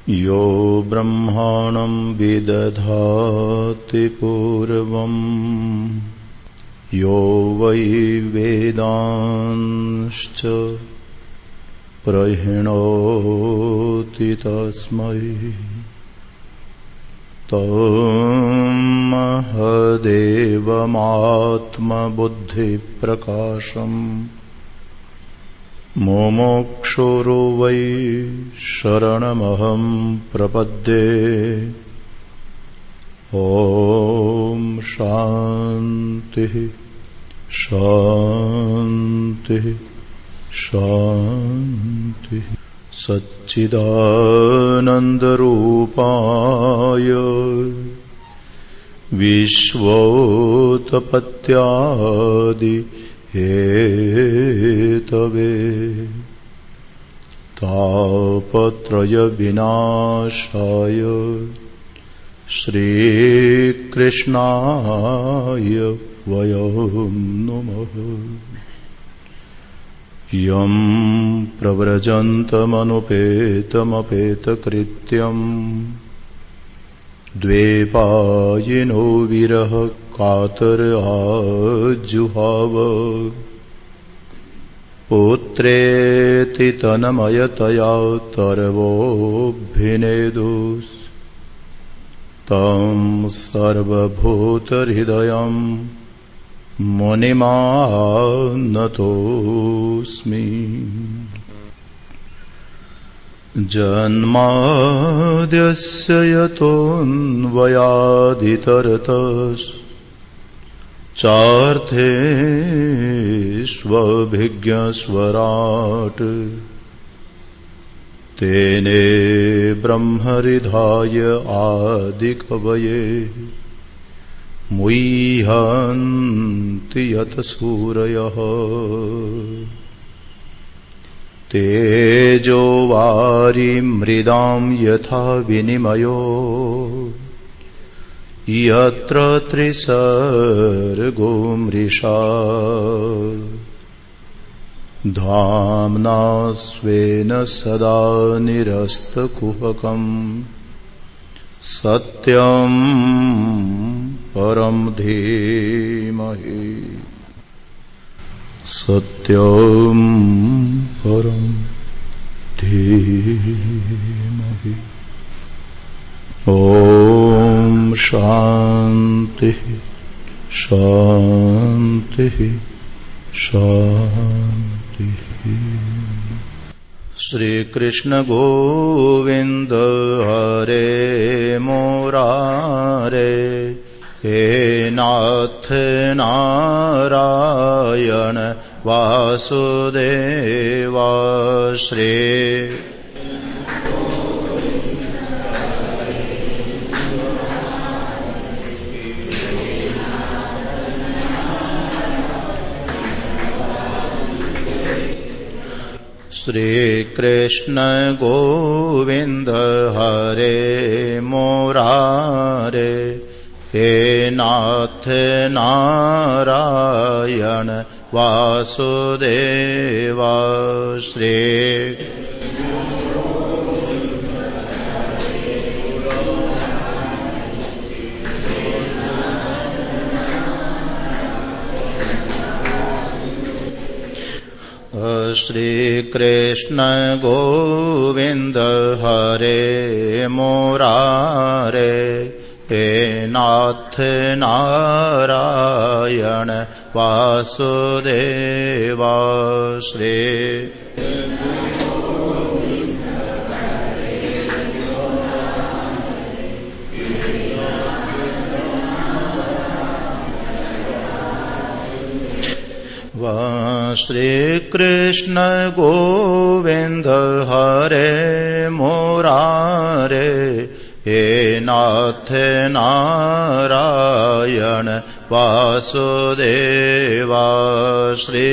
यो ब्रह्माणं विदधाति पूर्वम् यो वै वेदांश्च प्रहिणोति तस्मै तमहदेवमात्मबुद्धिप्रकाशम् मुमुक्षुर्वै शरणमहं प्रपद्ये। ॐ शान्तिः शान्तिः शान्तिः। सच्चिदानन्दरूपाय विश्वोत्पत्त्यादि हेतवे तापत्रयविनाशाय श्रीकृष्णाय वयं नमः। यं प्रव्रजन्तमनुपेतमपेतकृत्यं द्वैपायनो विरह कातर आजुहाव पुत्रेति तन्मयतया तरवोऽभिनेदुस् तं सर्वभूतहृदयं मुनिमानतोऽस्मि। जन्माद्यस्य यतोऽन्वयादितरतश्चार्थेष्वभिज्ञस्वराट् तेने ब्रह्महृदाय आदिकवये मुह्यन्ति यतसूरयः। तेजो वारिमृदां यथा विनिमयो यत्र त्रिसर्गो मृषा धाम्ना स्वेन सदा निरस्तकुहकम् सत्यं परं धीमहि। सत्यं परं धीमहि। ॐ शान्तिः शान्तिः शान्तिः। श्री कृष्ण गोविंद हरे मुरारे हे नाथ नारायण वासुदेवा। श्री श्री कृष्ण गोविंद हरे मुरारे हे नाथ नारायण वासुदेवा। श्री श्री कृष्ण गोविंद हरे मुरारे हे नाथ नारायण वासुदेवा। श्री श्री कृष्ण गोविंद हरे मुरारे हे नाथ नारायण वासुदेवा। श्री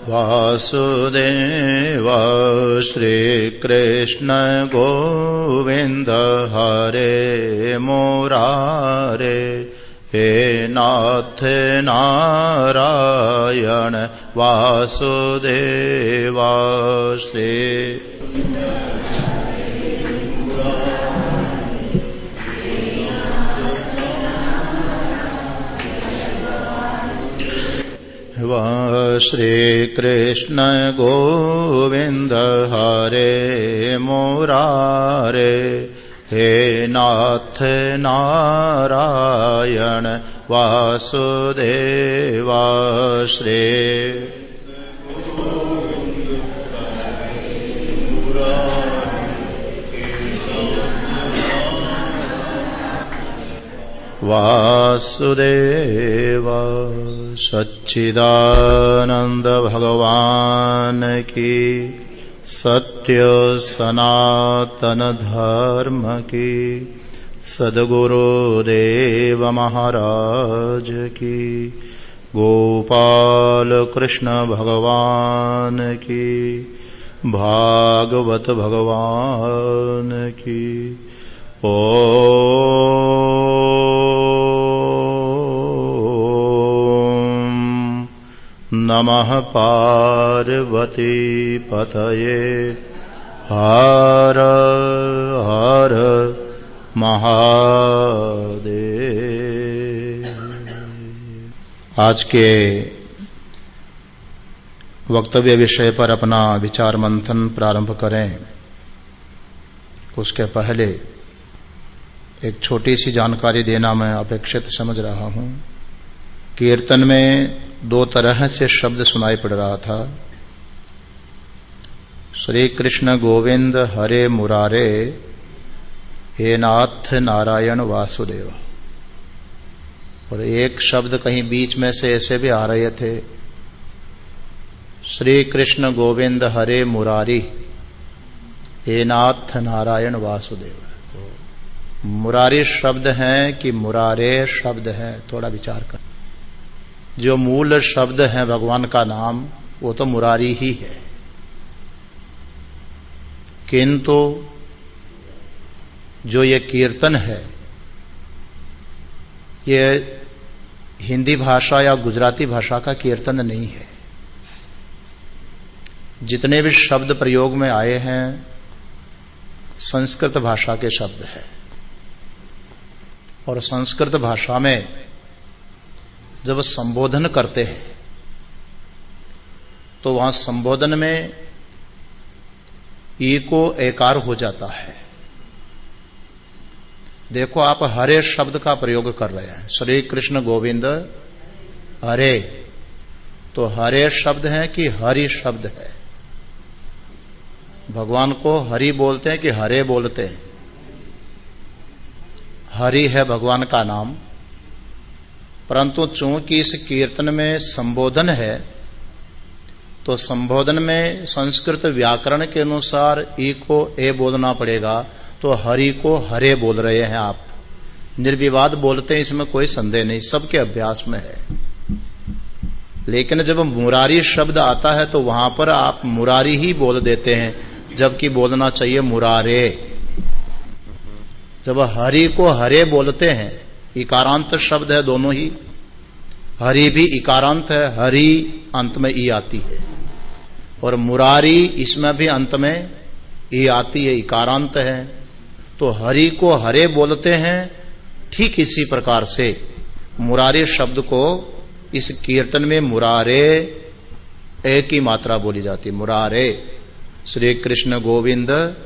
वासुदेव श्रीकृष्ण गोविन्द हरे मुरारे हे नाथ नारायण वासुदेव श्री श्रीकृष्ण गोविन्द हरे मुरारे हे नाथ नारायण वासुदेव श्री वासुदेव सच्चिदानंद भगवान की सत्य सनातन धर्म की सद्गुरुदेव महाराज की गोपाल कृष्ण भगवान की भागवत भगवान की नमः पार्वती पतये हर हर महादेव। आज के वक्तव्य विषय पर अपना विचार मंथन प्रारंभ करें उसके पहले एक छोटी सी जानकारी देना मैं अपेक्षित समझ रहा हूं। कीर्तन में दो तरह से शब्द सुनाई पड़ रहा था। श्री कृष्ण गोविंद हरे मुरारे हे नाथ नारायण वासुदेव, और एक शब्द कहीं बीच में से ऐसे भी आ रहे थे, श्री कृष्ण गोविंद हरे मुरारी हे नाथ नारायण वासुदेव। तो मुरारी शब्द है कि मुरारे शब्द है, थोड़ा विचार कर। जो मूल शब्द है भगवान का नाम वो तो मुरारी ही है, किंतु जो ये कीर्तन है ये हिंदी भाषा या गुजराती भाषा का कीर्तन नहीं है। जितने भी शब्द प्रयोग में आए हैं संस्कृत भाषा के शब्द है, और संस्कृत भाषा में जब संबोधन करते हैं तो वहां संबोधन में ई को एकार हो जाता है। देखो आप हरे शब्द का प्रयोग कर रहे हैं, श्री कृष्ण गोविंद हरे, तो हरे शब्द है कि हरि शब्द है? भगवान को हरि बोलते हैं कि हरे बोलते हैं? हरि है भगवान का नाम, परंतु चूंकि इस कीर्तन में संबोधन है तो संबोधन में संस्कृत व्याकरण के अनुसार ई को ए बोलना पड़ेगा, तो हरि को हरे बोल रहे हैं आप, निर्विवाद बोलते हैं, इसमें कोई संदेह नहीं, सबके अभ्यास में है। लेकिन जब मुरारी शब्द आता है तो वहां पर आप मुरारी ही बोल देते हैं, जबकि बोलना चाहिए मुरारे। जब हरि को हरे बोलते हैं, इकारांत शब्द है दोनों ही, हरि भी इकारांत है, हरि अंत में ई आती है, और मुरारी इसमें भी अंत में ई आती है, इकारांत है। तो हरि को हरे बोलते हैं, ठीक इसी प्रकार से मुरारे शब्द को इस कीर्तन में मुरारे एक ही मात्रा बोली जाती है, मुरारे। श्री कृष्ण गोविंद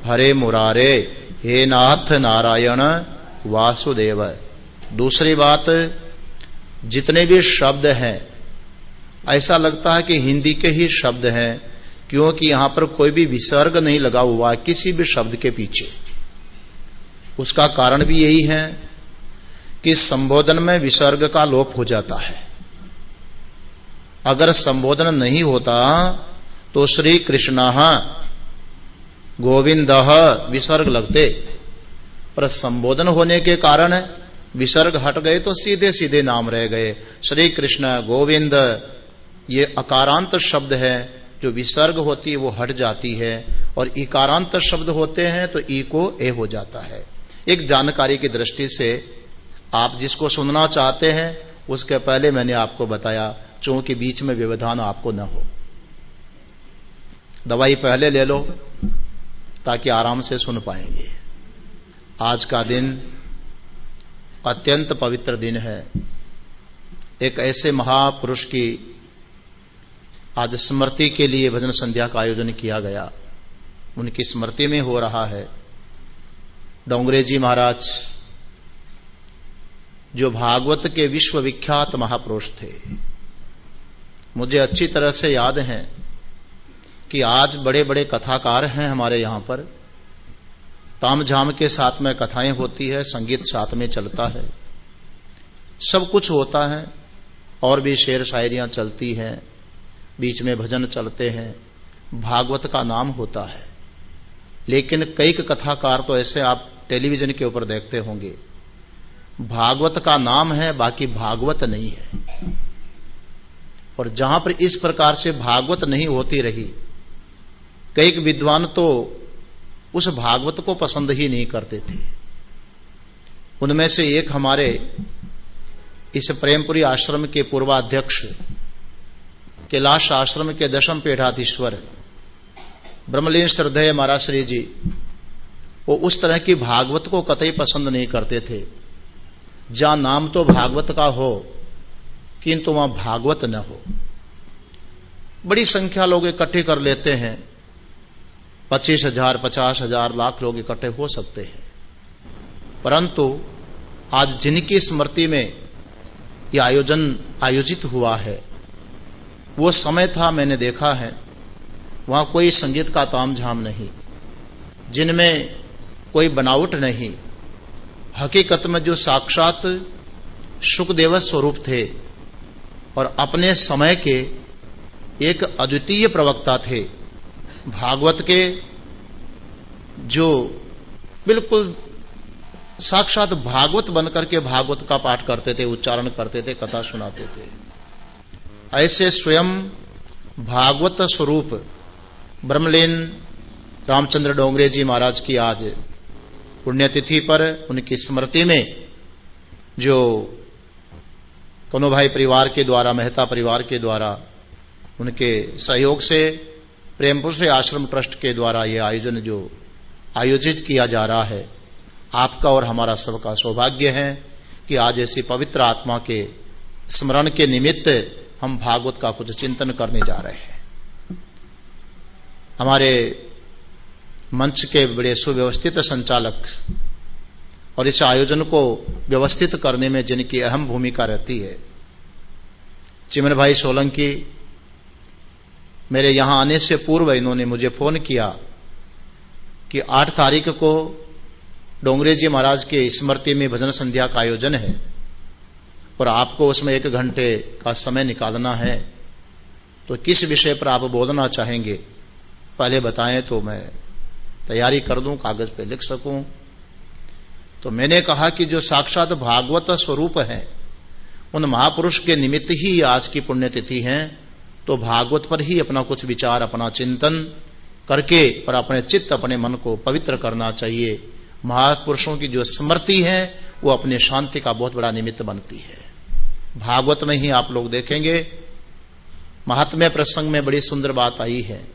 हरे मुरारे हे नाथ नारायण वासुदेव। दूसरी बात, जितने भी शब्द हैं ऐसा लगता है कि हिंदी के ही शब्द हैं, क्योंकि यहां पर कोई भी विसर्ग नहीं लगा हुआ है किसी भी शब्द के पीछे। उसका कारण भी यही है कि संबोधन में विसर्ग का लोप हो जाता है। अगर संबोधन नहीं होता तो श्री कृष्ण गोविंद विसर्ग लगते, पर संबोधन होने के कारण विसर्ग हट गए तो सीधे सीधे नाम रह गए, श्री कृष्ण गोविंद ये अकारांत शब्द है, जो विसर्ग होती है वो हट जाती है, और इकारांत शब्द होते हैं तो ई को ए हो जाता है। एक जानकारी की दृष्टि से आप जिसको सुनना चाहते हैं उसके पहले मैंने आपको बताया, चूंकि बीच में व्यवधान आपको न हो। दवाई पहले ले लो ताकि आराम से सुन पाएंगे। आज का दिन अत्यंत पवित्र दिन है। एक ऐसे महापुरुष की आज स्मृति के लिए भजन संध्या का आयोजन किया गया, उनकी स्मृति में हो रहा है। डोंगरे जी महाराज जो भागवत के विश्वविख्यात महापुरुष थे, मुझे अच्छी तरह से याद है कि आज बड़े बड़े कथाकार हैं हमारे यहां पर, तामझाम के साथ में कथाएं होती है, संगीत साथ में चलता है, सब कुछ होता है, और भी शेर शायरियां चलती हैं, बीच में भजन चलते हैं, भागवत का नाम होता है। लेकिन कई कथाकार तो ऐसे आप टेलीविजन के ऊपर देखते होंगे, भागवत का नाम है बाकी भागवत नहीं है। और जहां पर इस प्रकार से भागवत नहीं होती रही, कई विद्वान तो उस भागवत को पसंद ही नहीं करते थे। उनमें से एक हमारे इस प्रेमपुरी आश्रम के पूर्वाध्यक्ष, कैलाश आश्रम के दशम पीठाधीश्वर ब्रह्मलीन श्रद्धेय महाराज श्री जी, वो उस तरह की भागवत को कतई पसंद नहीं करते थे। जहां नाम तो भागवत का हो किंतु वहां भागवत न हो। बड़ी संख्या लोग इकट्ठे कर लेते हैं, 25,000, 50,000, लाख लोग इकट्ठे हो सकते हैं, परंतु आज जिनकी स्मृति में यह आयोजित हुआ है, वो समय था, मैंने देखा है, वहां कोई संगीत का तामझाम नहीं, जिनमें कोई बनावट नहीं। हकीकत में जो साक्षात शुकदेव स्वरूप थे और अपने समय के एक अद्वितीय प्रवक्ता थे, भागवत के जो बिल्कुल साक्षात भागवत बनकर के भागवत का पाठ करते थे, उच्चारण करते थे, कथा सुनाते थे। ऐसे स्वयं भागवत स्वरूप ब्रह्मलीन रामचंद्र डोंगरे जी महाराज की आज पुण्यतिथि पर उनकी स्मृति में जो कन्हूभाई परिवार के द्वारा, मेहता परिवार के द्वारा, उनके सहयोग से प्रेमपुरी आश्रम ट्रस्ट के द्वारा यह आयोजन जो आयोजित किया जा रहा है, आपका और हमारा सबका सौभाग्य है कि आज ऐसी पवित्र आत्मा के स्मरण के निमित्त हम भागवत का कुछ चिंतन करने जा रहे हैं। हमारे मंच के बड़े सुव्यवस्थित संचालक और इस आयोजन को व्यवस्थित करने में जिनकी अहम भूमिका रहती है, चिमन भाई सोलंकी, मेरे यहां आने से पूर्व इन्होंने मुझे फोन किया कि 8 तारीख को डोंगरे जी महाराज के स्मृति में भजन संध्या का आयोजन है और आपको उसमें 1 घंटे का समय निकालना है, तो किस विषय पर आप बोलना चाहेंगे पहले बताएं तो मैं तैयारी कर दूं, कागज पे लिख सकूं। तो मैंने कहा कि जो साक्षात भागवत स्वरूप है, उन महापुरुष के निमित्त ही आज की पुण्यतिथि है, तो भागवत पर ही अपना कुछ विचार, अपना चिंतन करके और अपने चित्त, अपने मन को पवित्र करना चाहिए। महापुरुषों की जो स्मृति है वो अपने शांति का बहुत बड़ा निमित्त बनती है। भागवत में ही आप लोग देखेंगे, महात्म्य प्रसंग में बड़ी सुंदर बात आई है।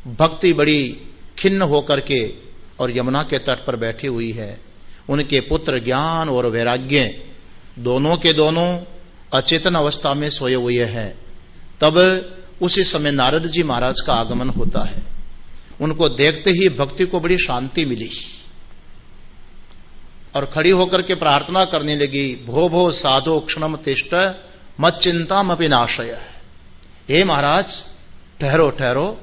भक्ति बड़ी खिन्न होकर के और यमुना के तट पर बैठी हुई है, उनके पुत्र ज्ञान और वैराग्य दोनों के दोनों अचेतन अवस्था में सोए हुए हैं। तब उसी समय नारद जी महाराज का आगमन होता है। उनको देखते ही भक्ति को बड़ी शांति मिली और खड़ी होकर के प्रार्थना करने लगी, भो भो साधो क्षणम तिष्ठ मत चिंताम अपि नाशय। हे महाराज, ठहरो ठहरो,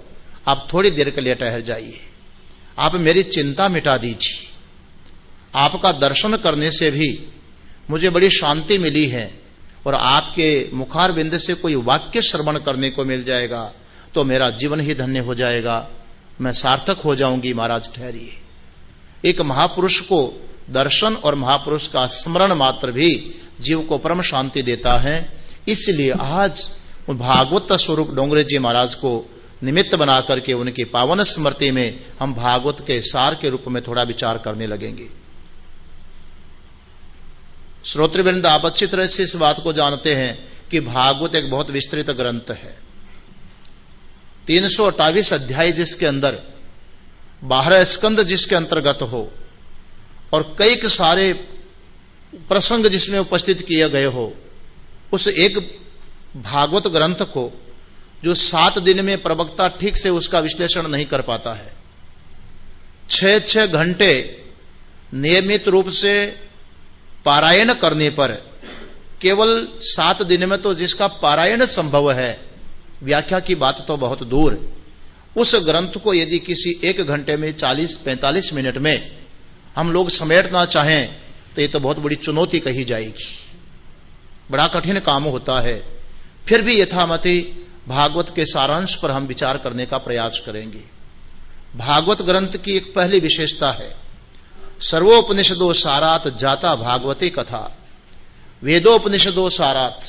आप थोड़ी देर के लिए ठहर जाइए, आप मेरी चिंता मिटा दीजिए। आपका दर्शन करने से भी मुझे बड़ी शांति मिली है और आपके मुखारविंद से कोई वाक्य श्रवण करने को मिल जाएगा तो मेरा जीवन ही धन्य हो जाएगा, मैं सार्थक हो जाऊंगी। महाराज ठहरिए। एक महापुरुष को दर्शन और महापुरुष का स्मरण मात्र भी जीव को परम शांति देता है। इसलिए आज उन भागवत स्वरूप डोंगरे जी महाराज को निमित्त बना करके उनकी पावन स्मृति में हम भागवत के सार के रूप में थोड़ा विचार करने लगेंगे। श्रोतृवृंद, आप अच्छी तरह से इस बात को जानते हैं कि भागवत एक बहुत विस्तृत ग्रंथ है। 328 अध्याय जिसके अंदर, 12 स्कंद जिसके अंतर्गत हो और कई सारे प्रसंग जिसमें उपस्थित किए गए हो, उस एक भागवत ग्रंथ को जो 7 दिन में प्रवक्ता ठीक से उसका विश्लेषण नहीं कर पाता है, 6-6 घंटे नियमित रूप से पारायण करने पर, केवल 7 दिन में तो जिसका पारायण संभव है, व्याख्या की बात तो बहुत दूर, उस ग्रंथ को यदि किसी 1 घंटे में 40-45 मिनट में हम लोग समेटना चाहें तो ये तो बहुत बड़ी चुनौती कही जाएगी, बड़ा कठिन काम होता है। फिर भी यथामति भागवत के सारांश पर हम विचार करने का प्रयास करेंगे। भागवत ग्रंथ की एक पहली विशेषता है, सर्वोपनिषदो सारात जाता भागवती कथा। वेदोपनिषदो सारात,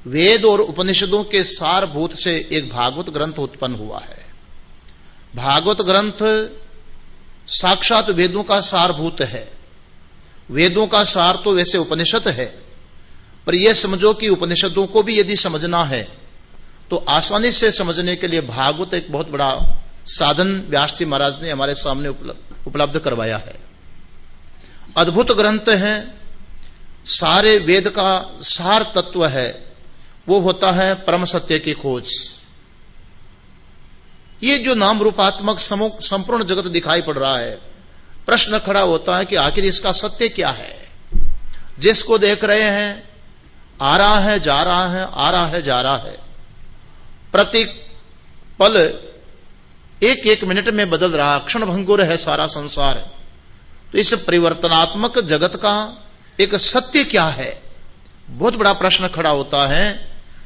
वेद और उपनिषदों के सारभूत से एक भागवत ग्रंथ उत्पन्न हुआ है। भागवत ग्रंथ साक्षात वेदों का सारभूत है। वेदों का सार तो वैसे उपनिषद है, पर यह समझो कि उपनिषदों को भी यदि समझना है तो आसानी से समझने के लिए भागवत एक बहुत बड़ा साधन व्यास जी महाराज ने हमारे सामने उपलब्ध करवाया है। अद्भुत ग्रंथ है, सारे वेद का सार तत्व है, वो होता है परम सत्य की खोज। ये जो नाम रूपात्मक संपूर्ण जगत दिखाई पड़ रहा है, प्रश्न खड़ा होता है कि आखिर इसका सत्य क्या है। जिसको देख रहे हैं, आ रहा है जा रहा है, आ रहा है जा रहा है, प्रति पल 1-1 मिनट में बदल रहा, क्षण भंगुर है सारा संसार। तो इस परिवर्तनात्मक जगत का एक सत्य क्या है, बहुत बड़ा प्रश्न खड़ा होता है,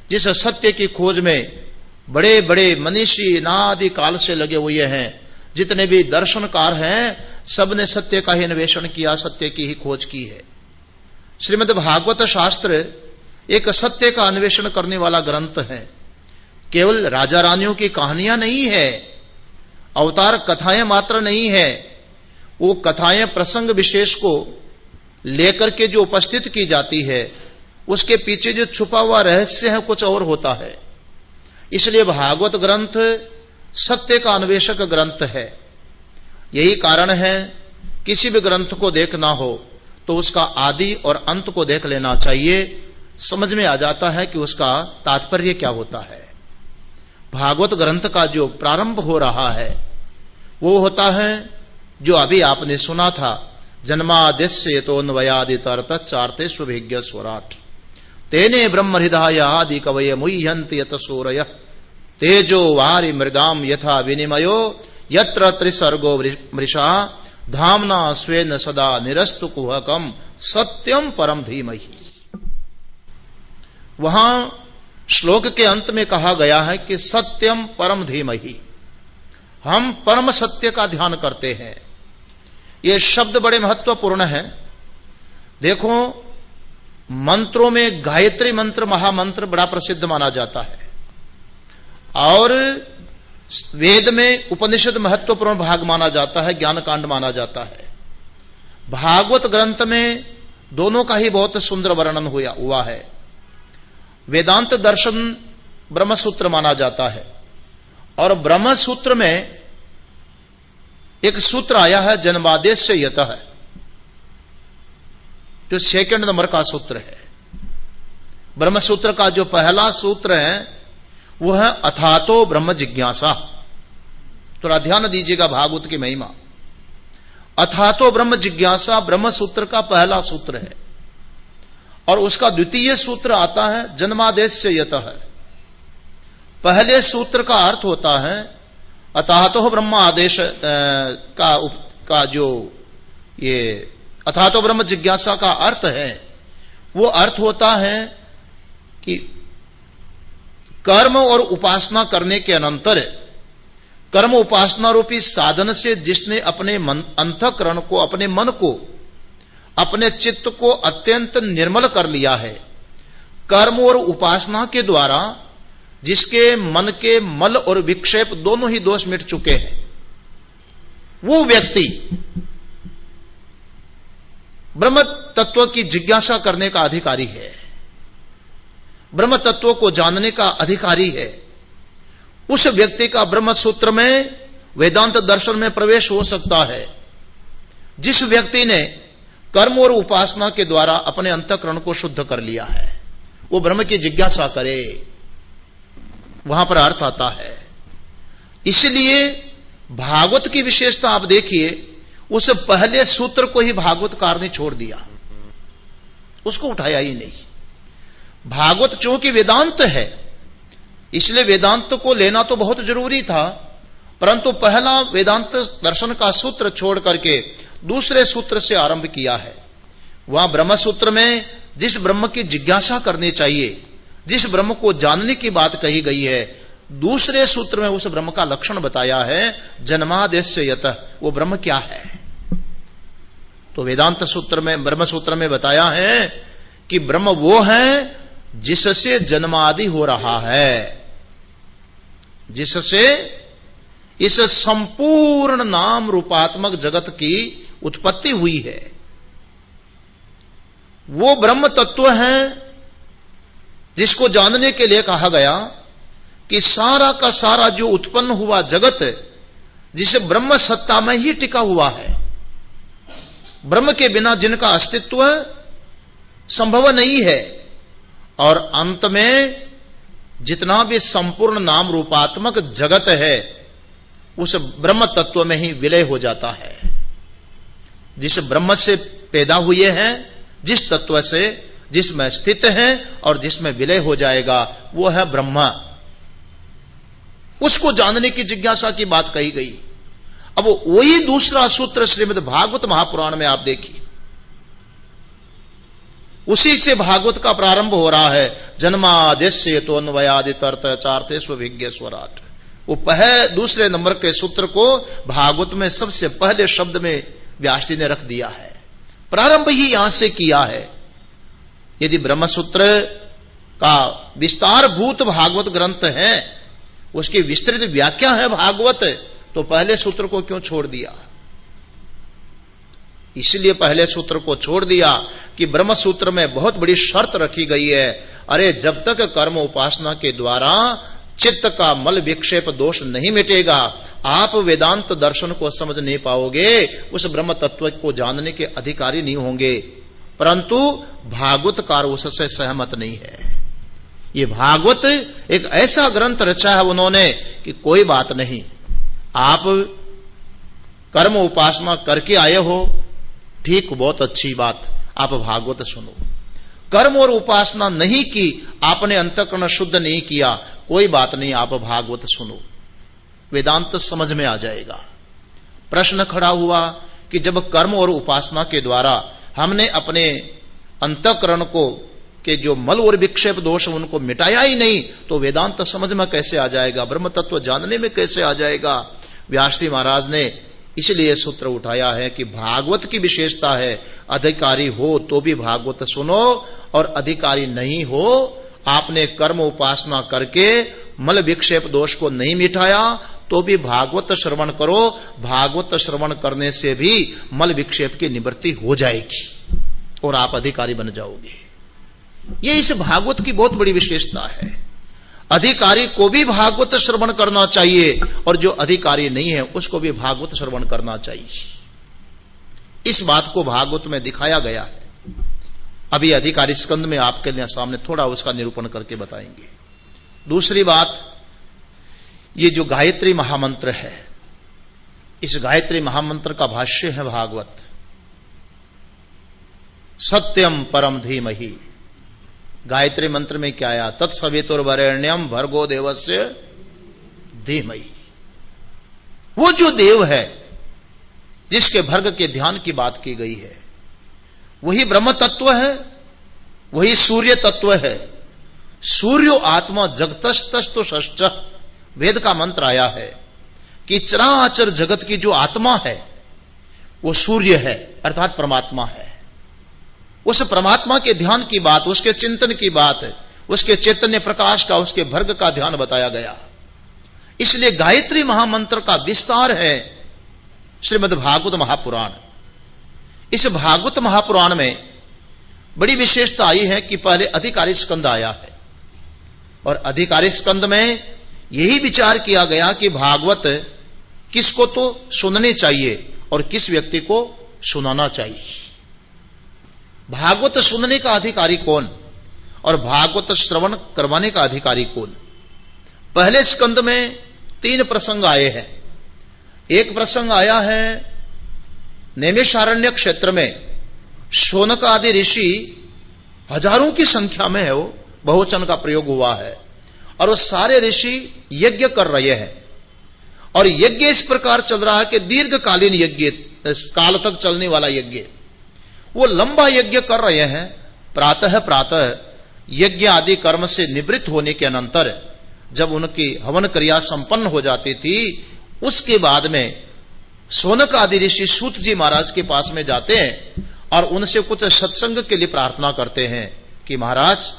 जिस सत्य की खोज में बड़े बड़े मनीषी अनादि काल से लगे हुए हैं। जितने भी दर्शनकार हैं, सबने सत्य का ही अन्वेषण किया, सत्य की ही खोज की है। श्रीमद् भागवत शास्त्र एक सत्य का अन्वेषण करने वाला ग्रंथ है। केवल राजा रानियों की कहानियां नहीं है, अवतार कथाएं मात्र नहीं है, वो कथाएं प्रसंग विशेष को लेकर के जो उपस्थित की जाती है, उसके पीछे जो छुपा हुआ रहस्य है कुछ और होता है। इसलिए भागवत ग्रंथ सत्य का अन्वेषक ग्रंथ है। यही कारण है किसी भी ग्रंथ को देखना हो तो उसका आदि और अंत को देख लेना चाहिए, समझ में आ जाता है कि उसका तात्पर्य क्या होता है। भागवत ग्रंथ का जो प्रारंभ हो रहा है वो होता है जो अभी आपने सुना था, जन्माद्यस्य तोन्वयादितरतच्चार्ते स्वभिज्ञ स्वराट तेने ब्रह्म हृदय आदि कवये मुह्यन्ति यत सूरयः तेजो वारि मृदाम यथा विनिमयो यत्र त्रिसर्गो मृषा धामना स्वेन सदा निरस्तु कुहकम सत्यम परम धीमहि। वहां श्लोक के अंत में कहा गया है कि सत्यम परम धीमहि, हम परम सत्य का ध्यान करते हैं। ये शब्द बड़े महत्वपूर्ण है। देखो, मंत्रों में गायत्री मंत्र महामंत्र बड़ा प्रसिद्ध माना जाता है और वेद में उपनिषद महत्वपूर्ण भाग माना जाता है, ज्ञान कांड माना जाता है। भागवत ग्रंथ में दोनों का ही बहुत सुंदर वर्णन हुआ है। वेदांत दर्शन ब्रह्मसूत्र माना जाता है और ब्रह्मसूत्र में एक सूत्र आया है जन्मादेश यतः, जो 2 नंबर का सूत्र है। ब्रह्मसूत्र का जो पहला सूत्र है वो है अथातो ब्रह्म जिज्ञासा। थोड़ा ध्यान दीजिएगा भागवत की महिमा। अथातो ब्रह्म जिज्ञासा ब्रह्मसूत्र का पहला सूत्र है और उसका द्वितीय सूत्र आता है जन्मादेश यतः। पहले सूत्र का अर्थ होता है अथातो ब्रह्म आदेश का जो ये अथातो ब्रह्म जिज्ञासा का अर्थ है, वो अर्थ होता है कि कर्म और उपासना करने के अनंतर कर्म उपासना रूपी साधन से जिसने अपने अंतःकरण को, अपने मन को, अपने चित्त को अत्यंत निर्मल कर लिया है, कर्म और उपासना के द्वारा जिसके मन के मल और विक्षेप दोनों ही दोष मिट चुके हैं, वो व्यक्ति ब्रह्म तत्व की जिज्ञासा करने का अधिकारी है, ब्रह्म तत्व को जानने का अधिकारी है। उस व्यक्ति का ब्रह्म सूत्र में, वेदांत दर्शन में प्रवेश हो सकता है। जिस व्यक्ति ने कर्म और उपासना के द्वारा अपने अंतःकरण को शुद्ध कर लिया है, वो ब्रह्म की जिज्ञासा करे, वहां पर अर्थ आता है। इसलिए भागवत की विशेषता आप देखिए, उस पहले सूत्र को ही भागवतकार ने छोड़ दिया, उसको उठाया ही नहीं। भागवत चूंकि वेदांत है, इसलिए वेदांत को लेना तो बहुत जरूरी था, परंतु पहला वेदांत दर्शन का सूत्र छोड़ करके दूसरे सूत्र से आरंभ किया है। वहां ब्रह्म सूत्र में जिस ब्रह्म की जिज्ञासा करनी चाहिए, जिस ब्रह्म को जानने की बात कही गई है, दूसरे सूत्र में उस ब्रह्म का लक्षण बताया है, जन्मादेश्य यतः, वो ब्रह्म क्या है। तो वेदांत सूत्र में, ब्रह्म सूत्र में बताया है कि ब्रह्म वो है जिससे जन्मादि हो रहा है, जिससे इस संपूर्ण नाम रूपात्मक जगत की उत्पत्ति हुई है। वो ब्रह्म तत्व है जिसको जानने के लिए कहा गया कि सारा का सारा जो उत्पन्न हुआ जगत, जिसे ब्रह्म सत्ता में ही टिका हुआ है, ब्रह्म के बिना जिनका अस्तित्व संभव नहीं है, और अंत में जितना भी संपूर्ण नाम रूपात्मक जगत है उस ब्रह्म तत्व में ही विलय हो जाता है। जिस ब्रह्म से पैदा हुए हैं, जिस तत्व से, जिसमें स्थित है और जिसमें विलय हो जाएगा, वो है ब्रह्म। उसको जानने की जिज्ञासा की बात कही गई। अब वही दूसरा सूत्र श्रीमद् भागवत महापुराण में आप देखिए, उसी से भागवत का प्रारंभ हो रहा है। जन्मादेश्य तो अन्वयादितर्थ चार्थे स्विज्ञ स्वराट। वो दूसरे नंबर के सूत्र को भागवत में सबसे पहले शब्द में व्यास जी ने रख दिया है। प्रारंभ ही यहां से किया है। यदि ब्रह्मसूत्र का विस्तार भूत भागवत ग्रंथ है, उसकी विस्तृत व्याख्या है भागवत, तो पहले सूत्र को क्यों छोड़ दिया। इसलिए पहले सूत्र को छोड़ दिया कि ब्रह्म सूत्र में बहुत बड़ी शर्त रखी गई है, अरे जब तक कर्म उपासना के द्वारा चित्त का मल विक्षेप दोष नहीं मिटेगा, आप वेदांत दर्शन को समझ नहीं पाओगे, उस ब्रह्म तत्व को जानने के अधिकारी नहीं होंगे। परंतु भागवतकार उससे सहमत नहीं है। ये भागवत एक ऐसा ग्रंथ रचा है उन्होंने कि कोई बात नहीं, आप कर्म उपासना करके आए हो, ठीक, बहुत अच्छी बात, आप भागवत सुनो। कर्म और उपासना नहीं की, आपने अंतःकरण शुद्ध नहीं किया, कोई बात नहीं, आप भागवत सुनो, वेदांत समझ में आ जाएगा। प्रश्न खड़ा हुआ कि जब कर्म और उपासना के द्वारा हमने अपने अंतःकरण को के जो मल और विक्षेप दोष उनको मिटाया ही नहीं, तो वेदांत समझ में कैसे आ जाएगा, ब्रह्म तत्व जानने में कैसे आ जाएगा। व्यास जी महाराज ने इसलिए सूत्र उठाया है कि भागवत की विशेषता है, अधिकारी हो तो भी भागवत सुनो, और अधिकारी नहीं हो, आपने कर्म उपासना करके मल विक्षेप दोष को नहीं मिटाया, तो भी भागवत श्रवण करो। भागवत श्रवण करने से भी मल विक्षेप की निवृत्ति हो जाएगी और आप अधिकारी बन जाओगे। ये इस भागवत की बहुत बड़ी विशेषता है। अधिकारी को भी भागवत श्रवण करना चाहिए, और जो अधिकारी नहीं है उसको भी भागवत श्रवण करना चाहिए। इस बात को भागवत में दिखाया गया है। अभी अधिकारी स्कंद में आपके लिए सामने थोड़ा उसका निरूपण करके बताएंगे। दूसरी बात, ये जो गायत्री महामंत्र है, इस गायत्री महामंत्र का भाष्य है भागवत। सत्यम परम धीमहि। गायत्री मंत्र में क्या आया, तत्सवितुर्वरेण्यम भर्गो देवस्य धीमहि। वो जो देव है जिसके भर्ग के ध्यान की बात की गई है, वही ब्रह्म तत्व है, वही सूर्य तत्व है। सूर्यो आत्मा जगतस्तस्तु षष्ठ, वेद का मंत्र आया है कि चराचर जगत की जो आत्मा है वो सूर्य है, अर्थात परमात्मा है। उस परमात्मा के ध्यान की बात, उसके चिंतन की बात, उसके चैतन्य प्रकाश का, उसके भर्ग का ध्यान बताया गया। इसलिए गायत्री महामंत्र का विस्तार है श्रीमद् भागवत महापुराण। इस भागवत महापुराण में बड़ी विशेषता आई है कि पहले अधिकारी स्कंद आया है, और अधिकारी स्कंद में यही विचार किया गया कि भागवत किसको तो सुननी चाहिए और किस व्यक्ति को सुनाना चाहिए। भागवत सुनने का अधिकारी कौन और भागवत श्रवण करवाने का अधिकारी कौन। पहले स्कंद में 3 प्रसंग आए हैं। एक प्रसंग आया है नैमिषारण्य क्षेत्र में शौनक आदि ऋषि हजारों की संख्या में है, वो बहुवचन का प्रयोग हुआ है, और वो सारे ऋषि यज्ञ कर रहे हैं। और यज्ञ इस प्रकार चल रहा है कि दीर्घकालीन यज्ञ, काल तक चलने वाला यज्ञ, वो लंबा यज्ञ कर रहे हैं। प्रातः प्रातः यज्ञ आदि कर्म से निवृत्त होने के अनंतर जब उनकी हवन क्रिया संपन्न हो जाती थी, उसके बाद में शौनक आदि ऋषि सूत जी महाराज के पास में जाते हैं और उनसे कुछ सत्संग के लिए प्रार्थना करते हैं कि महाराज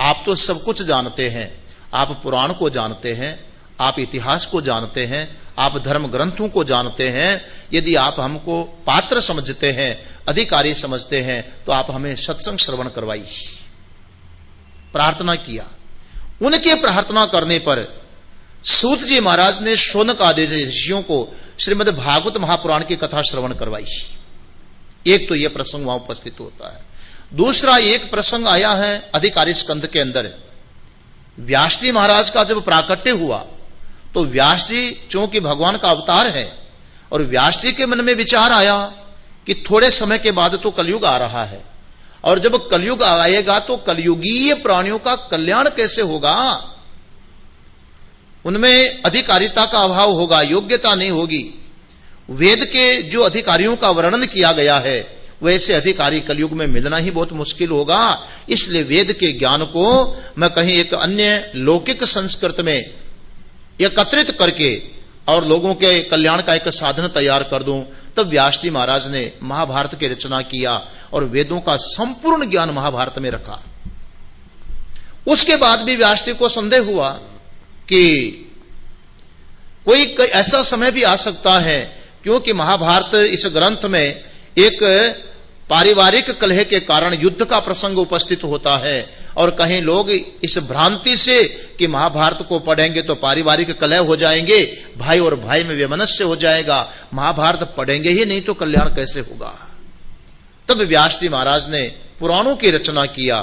आप तो सब कुछ जानते हैं, आप पुराण को जानते हैं, आप इतिहास को जानते हैं, आप धर्म ग्रंथों को जानते हैं, यदि आप हमको पात्र समझते हैं, अधिकारी समझते हैं, तो आप हमें सत्संग श्रवण करवाइए। प्रार्थना किया। उनके प्रार्थना करने पर सूत जी महाराज ने शौनक आदि ऋषियों को श्रीमद् भागवत महापुराण की कथा श्रवण करवाई। एक तो यह प्रसंग वहां उपस्थित होता है। दूसरा एक प्रसंग आया है अधिकारी स्कंद के अंदर। व्यास जी महाराज का जब प्राकट्य हुआ तो व्यास जी चूंकि भगवान का अवतार है, और व्यास जी के मन में विचार आया कि थोड़े समय के बाद तो कलयुग आ रहा है, और जब कलयुग आएगा तो कलयुगीय प्राणियों का कल्याण कैसे होगा। उनमें अधिकारिता का अभाव होगा, योग्यता नहीं होगी। वेद के जो अधिकारियों का वर्णन किया गया है वैसे अधिकारी कलयुग में मिलना ही बहुत मुश्किल होगा। इसलिए वेद के ज्ञान को मैं कहीं एक अन्य लौकिक संस्कृत में एकत्रित करके और लोगों के कल्याण का एक साधन तैयार कर दूं। तब व्यास जी महाराज ने महाभारत की रचना किया और वेदों का संपूर्ण ज्ञान महाभारत में रखा। उसके बाद भी व्यास जी को संदेह हुआ कि कोई ऐसा समय भी आ सकता है, क्योंकि महाभारत इस ग्रंथ में एक पारिवारिक कलह के कारण युद्ध का प्रसंग उपस्थित होता है, और कहीं लोग इस भ्रांति से कि महाभारत को पढ़ेंगे तो पारिवारिक कलह हो जाएंगे, भाई और भाई में वैमनस्य हो जाएगा, महाभारत पढ़ेंगे ही नहीं तो कल्याण कैसे होगा। तब व्यास जी महाराज ने पुराणों की रचना किया,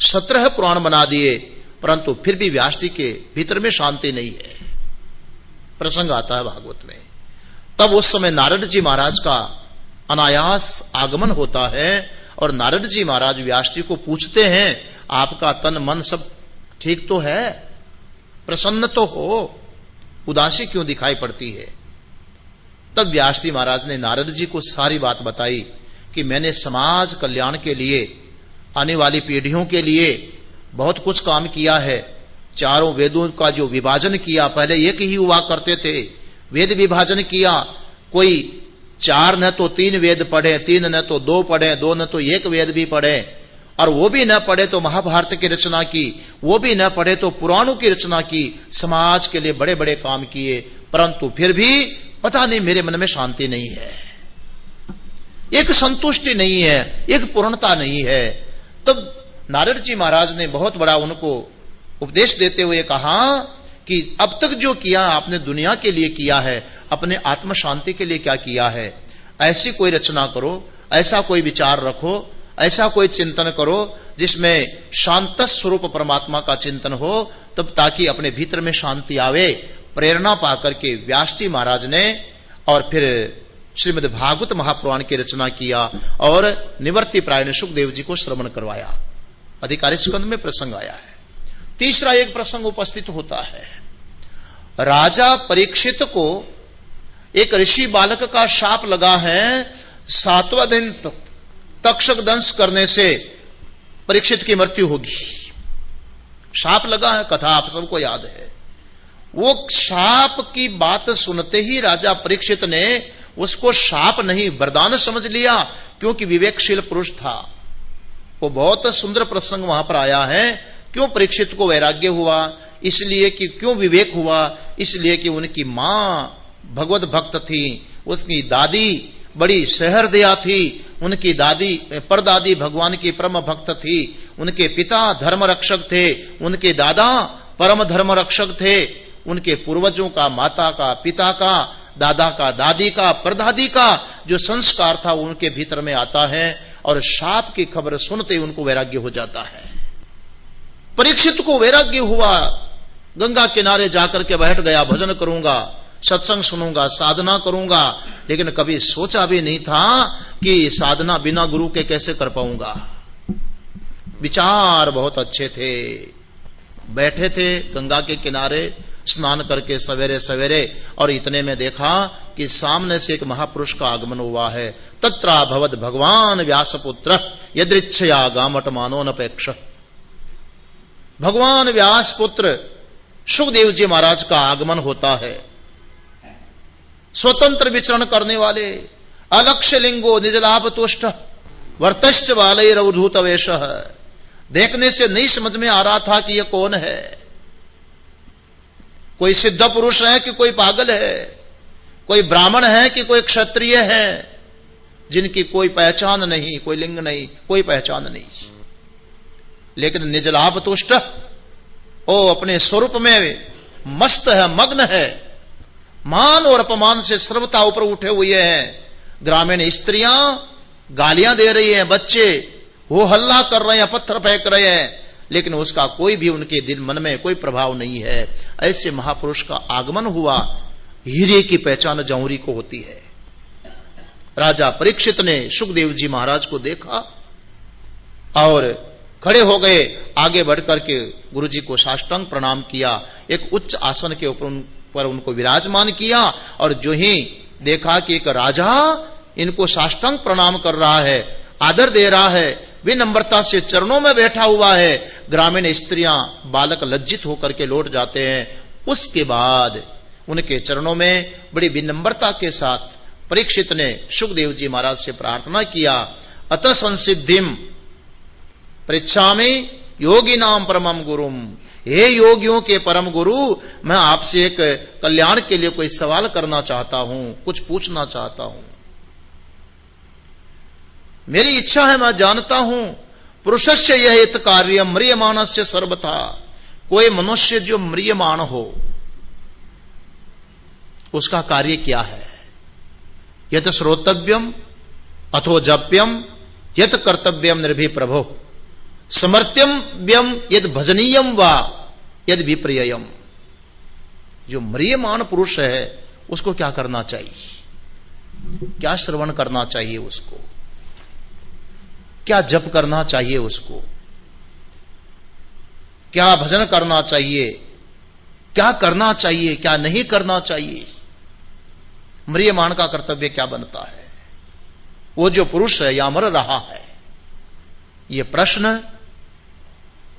17 पुराण बना दिए, परंतु फिर भी व्यास जी के भीतर में शांति नहीं है। प्रसंग आता है भागवत में। तब उस समय नारद जी महाराज का अनायास आगमन होता है, और नारद जी महाराज व्यास जी को पूछते हैं आपका तन मन सब ठीक तो है, प्रसन्न तो हो, उदासी क्यों दिखाई पड़ती है। तब व्यास जी महाराज ने नारद जी को सारी बात बताई कि मैंने समाज कल्याण के लिए, आने वाली पीढ़ियों के लिए बहुत कुछ काम किया है। चारों वेदों का जो विभाजन किया, पहले एक ही हुआ करते थे, वेद विभाजन किया, कोई 4 न तो 3 वेद पढ़े, 3 न तो 2 पढ़े, 2 न तो 1 वेद भी पढ़े, और वो भी न पढ़े तो महाभारत की रचना की, वो भी न पढ़े तो पुराणों की रचना की, समाज के लिए बड़े बड़े काम किए, परंतु फिर भी पता नहीं मेरे मन में शांति नहीं है, एक संतुष्टि नहीं है, एक पूर्णता नहीं है। तब नारद जी महाराज ने बहुत बड़ा उनको उपदेश देते हुए कहा कि अब तक जो किया आपने दुनिया के लिए किया है, अपने आत्म शांति के लिए क्या किया है। ऐसी कोई रचना करो, ऐसा कोई विचार रखो, ऐसा कोई चिंतन करो जिसमें शांत स्वरूप परमात्मा का चिंतन हो, तब ताकि अपने भीतर में शांति आवे। प्रेरणा पाकर के व्यास जी महाराज ने और फिर श्रीमद् भागवत महापुराण की रचना किया और निवर्ति प्रायण सुखदेव जी को श्रवण करवाया। अधिकारी स्कंद में प्रसंग आया है। तीसरा एक प्रसंग उपस्थित होता है। राजा परीक्षित को एक ऋषि बालक का शाप लगा है, 7वां दिन तक्षक दंश करने से परीक्षित की मृत्यु होगी। शाप लगा है, कथा आप सबको याद है। वो शाप की बात सुनते ही राजा परीक्षित ने उसको शाप नहीं वरदान समझ लिया, क्योंकि विवेकशील पुरुष था। वो बहुत सुंदर प्रसंग वहां पर आया है क्यों परीक्षित को वैराग्य हुआ? इसलिए कि क्यों विवेक हुआ? इसलिए कि उनकी मां भगवत भक्त थी, उसकी दादी बड़ी सहृदया थी, उनकी दादी परदादी भगवान की परम भक्त थी, उनके पिता धर्म रक्षक थे, उनके दादा परम धर्म रक्षक थे, उनके पूर्वजों का, माता का, पिता का, दादा का, दादी का, परदादी का जो संस्कार था उनके भीतर में आता है और शाप की खबर सुनते उनको वैराग्य हो जाता है। परीक्षित को वैराग्य हुआ, गंगा किनारे जाकर के बैठ गया, भजन करूंगा, सत्संग सुनूंगा, साधना करूंगा, लेकिन कभी सोचा भी नहीं था कि साधना बिना गुरु के कैसे कर पाऊंगा। विचार बहुत अच्छे थे, बैठे थे गंगा के किनारे स्नान करके सवेरे सवेरे, और इतने में देखा कि सामने से एक महापुरुष का आगमन हुआ है। तत्रा भवद भगवान व्यासपुत्र यदृच्छया गामट मानोनपेक्ष। भगवान व्यास पुत्र सुखदेव जी महाराज का आगमन होता है। स्वतंत्र विचरण करने वाले, अलक्ष्य लिंगो निजलाभ तुष्ट वर्तश्च वाले रवधूत वेश। देखने से नहीं समझ में आ रहा था कि यह कौन है, कोई सिद्ध पुरुष है कि कोई पागल है, कोई ब्राह्मण है कि कोई क्षत्रिय है, जिनकी कोई पहचान नहीं, कोई लिंग नहीं, कोई पहचान नहीं। लेकिन निजलाभ तुष्ट, ओ अपने स्वरूप में मस्त है, मग्न है, मान और अपमान से सर्वथा ऊपर उठे हुए हैं। ग्रामीण स्त्रियां गालियां दे रही हैं, बच्चे वो हल्ला कर रहे हैं, पत्थर फेंक रहे हैं, लेकिन उसका कोई भी उनके दिल मन में कोई प्रभाव नहीं है। ऐसे महापुरुष का आगमन हुआ। हीरे की पहचान जौहरी को होती है। राजा परीक्षित ने सुखदेव जी महाराज को देखा और खड़े हो गए, आगे बढ़कर के गुरु जी को साष्टांग प्रणाम किया, एक उच्च आसन के ऊपर उनको विराजमान किया, और जो ही देखा कि एक राजा इनको साष्टांग प्रणाम कर रहा है, आदर दे रहा है, विनम्रता से चरणों में बैठा हुआ है, ग्रामीण स्त्रियां, बालक लज्जित होकर के लौट जाते हैं। उसके बाद उनके चरणों में बड़ी विनम्रता के साथ परीक्षित ने सुखदेव जी महाराज से प्रार्थना किया, अतः संसिद्धिम पृच्छामि योगी नाम परमम गुरुम। हे योगियों के परम गुरु, मैं आपसे एक कल्याण के लिए कोई सवाल करना चाहता हूं, कुछ पूछना चाहता हूं। मेरी इच्छा है, मैं जानता हूं पुरुषस्य यह हित कार्य म्रियमाणस्य सर्वथा। कोई मनुष्य जो म्रियमाण हो उसका कार्य क्या है? यत श्रोतव्यम अथो जप्यम यत कर्तव्यम निर्भि प्रभो समर्थ्यम्यम यद भजनीयम वा यद विप्रियम। जो म्रियमाण पुरुष है उसको क्या करना चाहिए? क्या श्रवण करना चाहिए उसको? क्या जप करना चाहिए उसको? क्या भजन करना चाहिए? क्या करना चाहिए, क्या नहीं करना चाहिए? म्रियमाण का कर्तव्य क्या बनता है? वो जो पुरुष है या मर रहा है, यह प्रश्न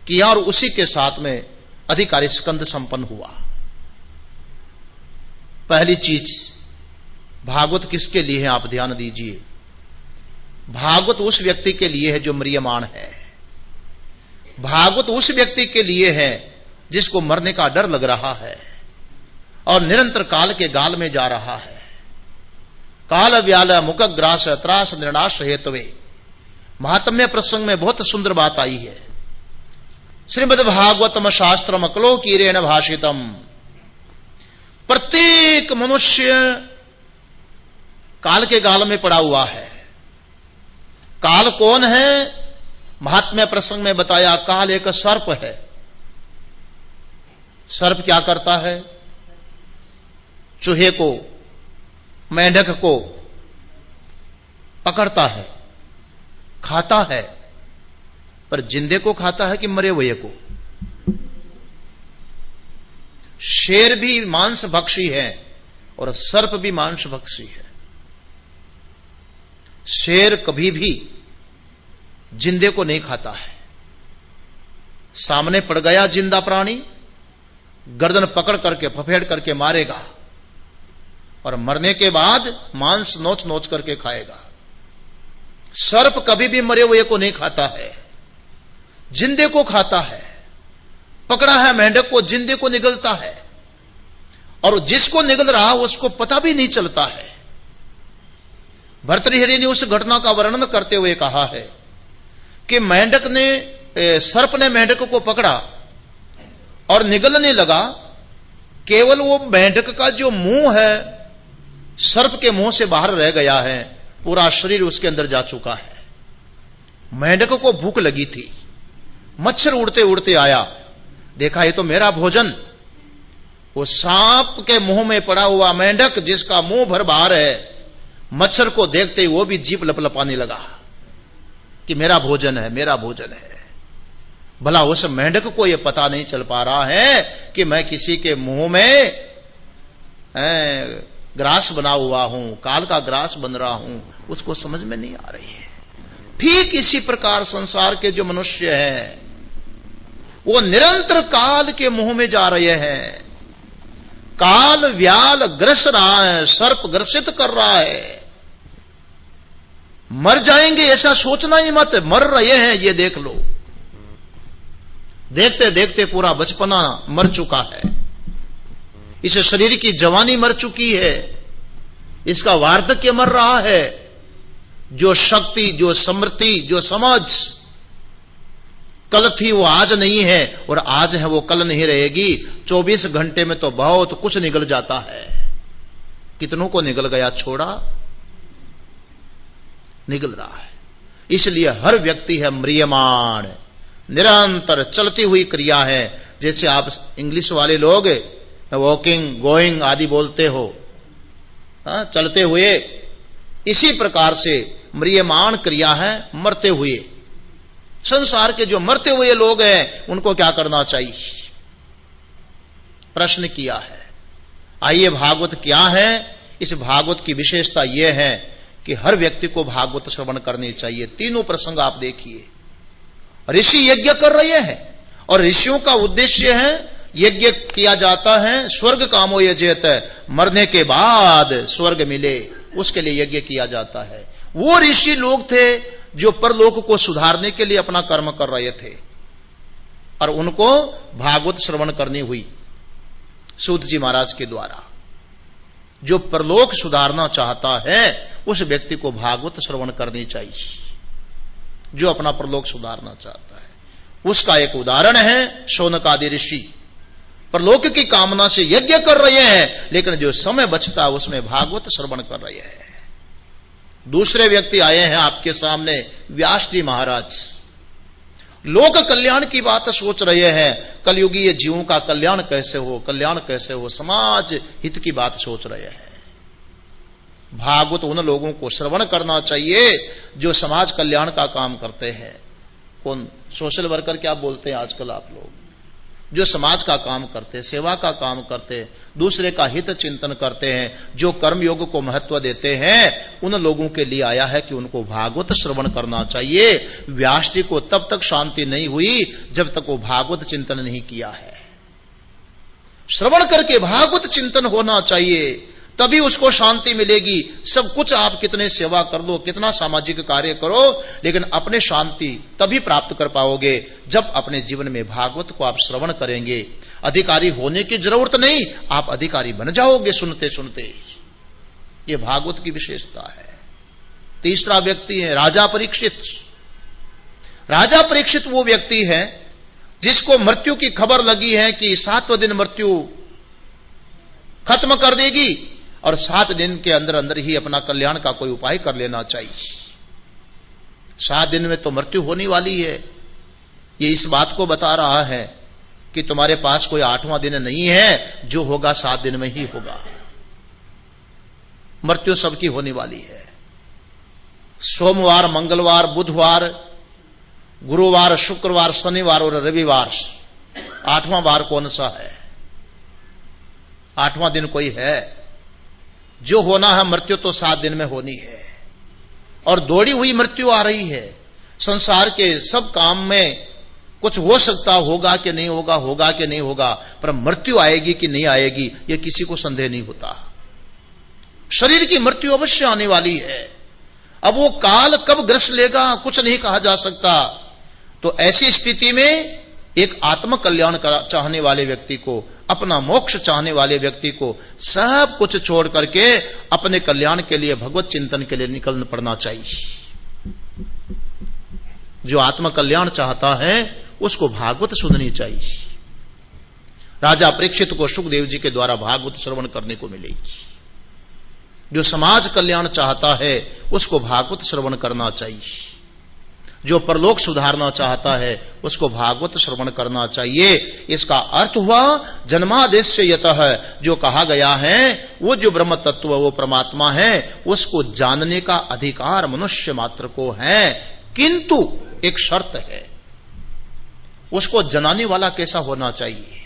किया और उसी के साथ में अधिकारी स्कंद संपन्न हुआ। पहली चीज, भागवत किसके लिए है आप ध्यान दीजिए। भागवत उस व्यक्ति के लिए है जो म्रियमाण है। भागवत उस व्यक्ति के लिए है जिसको मरने का डर लग रहा है और निरंतर काल के गाल में जा रहा है। काल व्याल मुखग्रास त्रास निर्णाश हेतवे। महात्म्य प्रसंग में बहुत सुंदर बात आई है। श्रीमद् भागवतम शास्त्रम अकलो कीरेण भाषितम। प्रत्येक मनुष्य काल के गाल में पड़ा हुआ है। काल कौन है? महात्म्य प्रसंग में बताया, काल एक सर्प है। सर्प क्या करता है? चूहे को, मेंढक को पकड़ता है, खाता है, पर जिंदे को खाता है कि मरे हुए को? शेर भी मांस भक्षी है और सर्प भी मांस भक्षी है। शेर कभी भी जिंदे को नहीं खाता है। सामने पड़ गया जिंदा प्राणी, गर्दन पकड़ करके फफेड़ करके मारेगा और मरने के बाद मांस नोच नोच करके खाएगा। सर्प कभी भी मरे हुए को नहीं खाता है, जिंदे को खाता है। पकड़ा है मेंढक को, जिंदे को निगलता है, और जिसको निगल रहा उसको पता भी नहीं चलता है। भर्तृहरि ने उस घटना का वर्णन करते हुए कहा है कि मेंढक ने, सर्प ने मेंढक को पकड़ा और निगलने लगा। केवल वो मेंढक का जो मुंह है सर्प के मुंह से बाहर रह गया है, पूरा शरीर उसके अंदर जा चुका है। मेंढक को भूख लगी थी, मच्छर उड़ते उड़ते आया, देखा ये तो मेरा भोजन। वो सांप के मुंह में पड़ा हुआ मेंढक जिसका मुंह भर बाहर है, मच्छर को देखते ही वो भी जीभ लपलपाने लगा कि मेरा भोजन है, मेरा भोजन है। भला उस मेंढक को यह पता नहीं चल पा रहा है कि मैं किसी के मुंह में ग्रास बना हुआ हूं, काल का ग्रास बन रहा हूं, उसको समझ में नहीं आ रही है। ठीक इसी प्रकार संसार के जो मनुष्य हैं वो निरंतर काल के मुंह में जा रहे हैं। काल व्याल ग्रस रहा है, सर्प ग्रसित कर रहा है। मर जाएंगे ऐसा सोचना ही मत, मर रहे हैं ये देख लो। देखते देखते पूरा बचपना मर चुका है, इस शरीर की जवानी मर चुकी है, इसका वार्धक्य मर रहा है। जो शक्ति, जो समृद्धि, जो समझ कल थी वो आज नहीं है, और आज है वो कल नहीं रहेगी। 24 घंटे में तो बहुत कुछ निगल जाता है। कितनों को निगल गया छोड़ा, निगल रहा है। इसलिए हर व्यक्ति है म्रियमाण, निरंतर चलती हुई क्रिया है। जैसे आप इंग्लिश वाले लोग वॉकिंग, गोइंग आदि बोलते हो, चलते हुए, इसी प्रकार से म्रियमाण क्रिया है, मरते हुए। संसार के जो मरते हुए लोग हैं उनको क्या करना चाहिए, प्रश्न किया है। आइए भागवत क्या है। इस भागवत की विशेषता यह है कि हर व्यक्ति को भागवत श्रवण करनी चाहिए। तीनों प्रसंग आप देखिए। ऋषि यज्ञ कर रहे हैं और ऋषियों का उद्देश्य है, यज्ञ किया जाता है स्वर्ग कामो यजेत, मरने के बाद स्वर्ग मिले उसके लिए यज्ञ किया जाता है। वो ऋषि लोग थे जो परलोक को सुधारने के लिए अपना कर्म कर रहे थे, और उनको भागवत श्रवण करनी हुई सूत जी महाराज के द्वारा। जो परलोक सुधारना चाहता है उस व्यक्ति को भागवत श्रवण करनी चाहिए, जो अपना परलोक सुधारना चाहता है। उसका एक उदाहरण है शौनक आदि ऋषि, परलोक की कामना से यज्ञ कर रहे हैं, लेकिन जो समय बचता है उसमें भागवत श्रवण कर रहे हैं। दूसरे व्यक्ति आए हैं आपके सामने, व्यास जी महाराज, लोक कल्याण की बात सोच रहे हैं। कलयुगीय जीवों का कल्याण कैसे हो, कल्याण कैसे हो, समाज हित की बात सोच रहे हैं। भागवत उन लोगों को श्रवण करना चाहिए जो समाज कल्याण का काम करते हैं। कौन, सोशल वर्कर क्या बोलते हैं आजकल आप लोग, जो समाज का काम करते हैं, सेवा का काम करते हैं, दूसरे का हित चिंतन करते हैं, जो कर्मयोग को महत्व देते हैं, उन लोगों के लिए आया है कि उनको भागवत श्रवण करना चाहिए। व्यास जी को तब तक शांति नहीं हुई जब तक वो भागवत चिंतन नहीं किया है। श्रवण करके भागवत चिंतन होना चाहिए, तभी उसको शांति मिलेगी। सब कुछ आप कितने सेवा कर लो, कितना सामाजिक कार्य करो, लेकिन अपने शांति तभी प्राप्त कर पाओगे जब अपने जीवन में भागवत को आप श्रवण करेंगे। अधिकारी होने की जरूरत नहीं, आप अधिकारी बन जाओगे सुनते सुनते। ये भागवत की विशेषता है। तीसरा व्यक्ति है राजा परीक्षित। राजा परीक्षित वो व्यक्ति है जिसको मृत्यु की खबर लगी है कि 7वें दिन मृत्यु खत्म कर देगी, और 7 दिन के अंदर अंदर ही अपना कल्याण का कोई उपाय कर लेना चाहिए। 7 दिन में तो मृत्यु होने वाली है। ये इस बात को बता रहा है कि तुम्हारे पास कोई 8वां दिन नहीं है, जो होगा 7 दिन में ही होगा। मृत्यु सबकी होने वाली है। सोमवार, मंगलवार, बुधवार, गुरुवार, शुक्रवार, शनिवार और रविवार, 8वां बार कौन सा है? 8वां दिन कोई है? जो होना है मृत्यु तो 7 दिन में होनी है, और दौड़ी हुई मृत्यु आ रही है। संसार के सब काम में कुछ हो सकता, होगा कि नहीं होगा, होगा कि नहीं होगा, पर मृत्यु आएगी कि नहीं आएगी यह किसी को संदेह नहीं होता। शरीर की मृत्यु अवश्य आने वाली है। अब वो काल कब ग्रस लेगा कुछ नहीं कहा जा सकता। तो ऐसी स्थिति में एक आत्म कल्याण चाहने वाले व्यक्ति को, अपना मोक्ष चाहने वाले व्यक्ति को सब कुछ छोड़ करके अपने कल्याण के लिए, भगवत चिंतन के लिए निकलना पड़ना चाहिए। जो आत्म कल्याण चाहता है उसको भागवत सुननी चाहिए। राजा परीक्षित को सुखदेव जी के द्वारा भागवत श्रवण करने को मिलेगी। जो समाज कल्याण चाहता है उसको भागवत श्रवण करना चाहिए। जो परलोक सुधारना चाहता है उसको भागवत श्रवण करना चाहिए। इसका अर्थ हुआ जन्मादेश्य यतः, जो कहा गया है वो जो ब्रह्म तत्व, वो परमात्मा है, उसको जानने का अधिकार मनुष्य मात्र को है, किंतु एक शर्त है, उसको जनाने वाला कैसा होना चाहिए?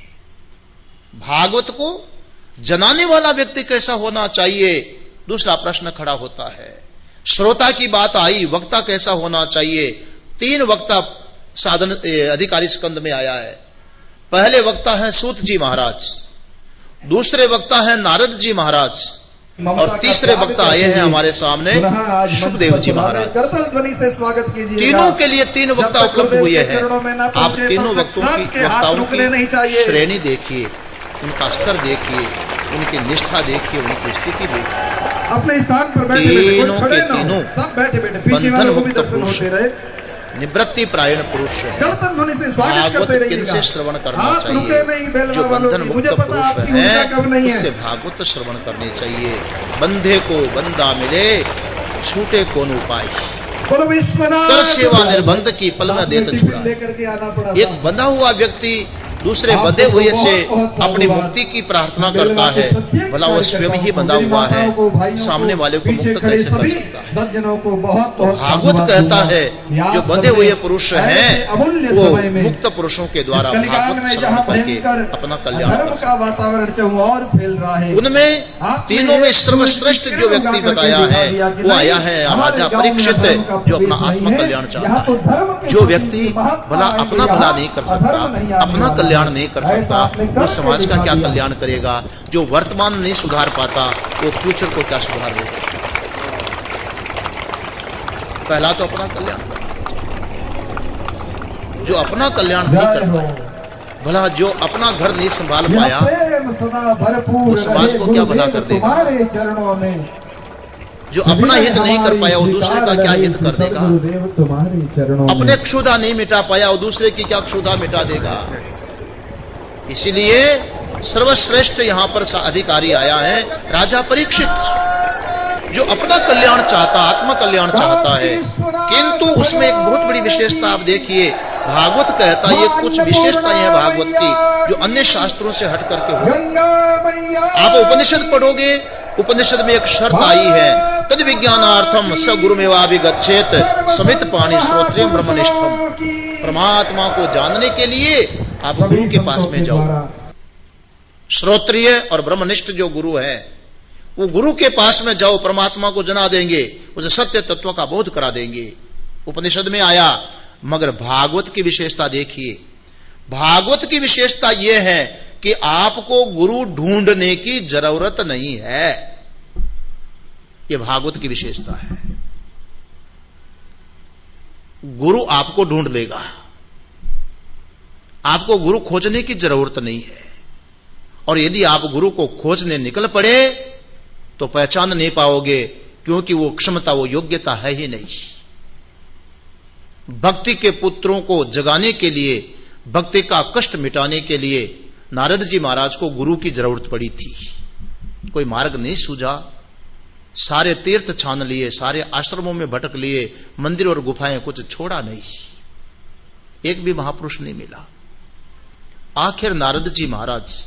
भागवत को जनाने वाला व्यक्ति कैसा होना चाहिए? दूसरा प्रश्न खड़ा होता है। श्रोता की बात आई, वक्ता कैसा होना चाहिए? 3 वक्ता साधन अधिकारी स्कंद में आया है। पहले वक्ता है सूत जी महाराज, दूसरे वक्ता है नारद जी महाराज, और तीसरे वक्ता आए हैं हमारे सामने सुखदेव जी महाराज। ध्वनि से स्वागत कीजिए। तीनों के लिए 3 वक्ता उपलब्ध हुए हैं। आप तीनों वक्ताओं की श्रेणी देखिए, उनका स्तर देखिए, उनकी निष्ठा देखिए, उनकी स्थिति देखिए। अपने स्थान पर बैठे तीनों के तीनों सब बैठे पीछे वालों को भी दर्शन होते रहे। निवृत्ति प्रायण पुरुष है। ध्वनि से स्वागत करते रहिएगा। किनसे श्रवण करना चाहिए? नहीं, जो बंधन मुक्त पुरुष है उससे भागवत श्रवण करनी चाहिए। बंधे को बंदा मिले, छूटे कौन उपाय। कर सेवा निर्बंध की पल में देत छुड़ा। एक बंधा हुआ व्यक्ति दूसरे बंधे हुए से अपनी मुक्ति की प्रार्थना करता है, भला वो स्वयं ही बंधा हुआ है, सामने वाले को मुक्त कैसे कर सकता है? भागवत कहता है जो बंधे हुए पुरुष हैं वो मुक्त पुरुषों के द्वारा भागवत श्रवण करके अपना कल्याण कर सकते हैं। वातावरण चाहूं और फैल रहा है। उनमें तीनों में सर्वश्रेष्ठ जो व्यक्ति बताया है वो आया है राजा परीक्षित, जो अपना आत्म कल्याण चाहता है। जो व्यक्ति भला अपना भला नहीं कर सकता, अपना कल्याण नहीं कर सकता, वो समाज का क्या कल्याण करेगा? जो वर्तमान नहीं सुधार पाता वो फ्यूचर को क्या सुधार देगा? पहला तो अपना कल्याण कर, जो अपना कल्याण नहीं कर पाया, भला जो अपना घर नहीं संभाल पाया वो समाज को क्या भला कर देगा? जो अपना हित नहीं कर पाया वो दूसरे का क्या हित कर देगा? अपने क्षुधा नहीं मिटा पाया वो दूसरे की क्या क्षुधा मिटा देगा? इसीलिए सर्वश्रेष्ठ यहां पर अधिकारी आया है राजा परीक्षित, जो अपना कल्याण चाहता, आत्म कल्याण चाहता है। किंतु उसमें एक बहुत बड़ी विशेषता आप देखिए, भागवत कहता है, ये कुछ विशेषताएं हैं भागवत की जो अन्य शास्त्रों से हट करके हो। आप उपनिषद पढ़ोगे, उपनिषद में एक शर्त आई है, तद विज्ञानार्थम स गुरुमेवाभिगच्छेत समित पाणी श्रोत्रियम ब्रह्मनिष्ठम। परमात्मा को जानने के लिए आप गुरु के पास में जाओ। श्रोत्रिय और ब्रह्मनिष्ठ जो गुरु है वो गुरु के पास में जाओ, परमात्मा को जना देंगे, उसे सत्य तत्व का बोध करा देंगे। उपनिषद में आया। मगर भागवत की विशेषता देखिए, भागवत की विशेषता यह है कि आपको गुरु ढूंढने की जरूरत नहीं है। यह भागवत की विशेषता है। गुरु आपको ढूंढ लेगा, आपको गुरु खोजने की जरूरत नहीं है। और यदि आप गुरु को खोजने निकल पड़े तो पहचान नहीं पाओगे, क्योंकि वो क्षमता, वो योग्यता है ही नहीं। भक्ति के पुत्रों को जगाने के लिए, भक्ति का कष्ट मिटाने के लिए नारद जी महाराज को गुरु की जरूरत पड़ी थी। कोई मार्ग नहीं सूझा, सारे तीर्थ छान लिए, सारे आश्रमों में भटक लिए, मंदिर और गुफाएं कुछ छोड़ा नहीं, एक भी महापुरुष नहीं मिला। आखिर नारद जी महाराज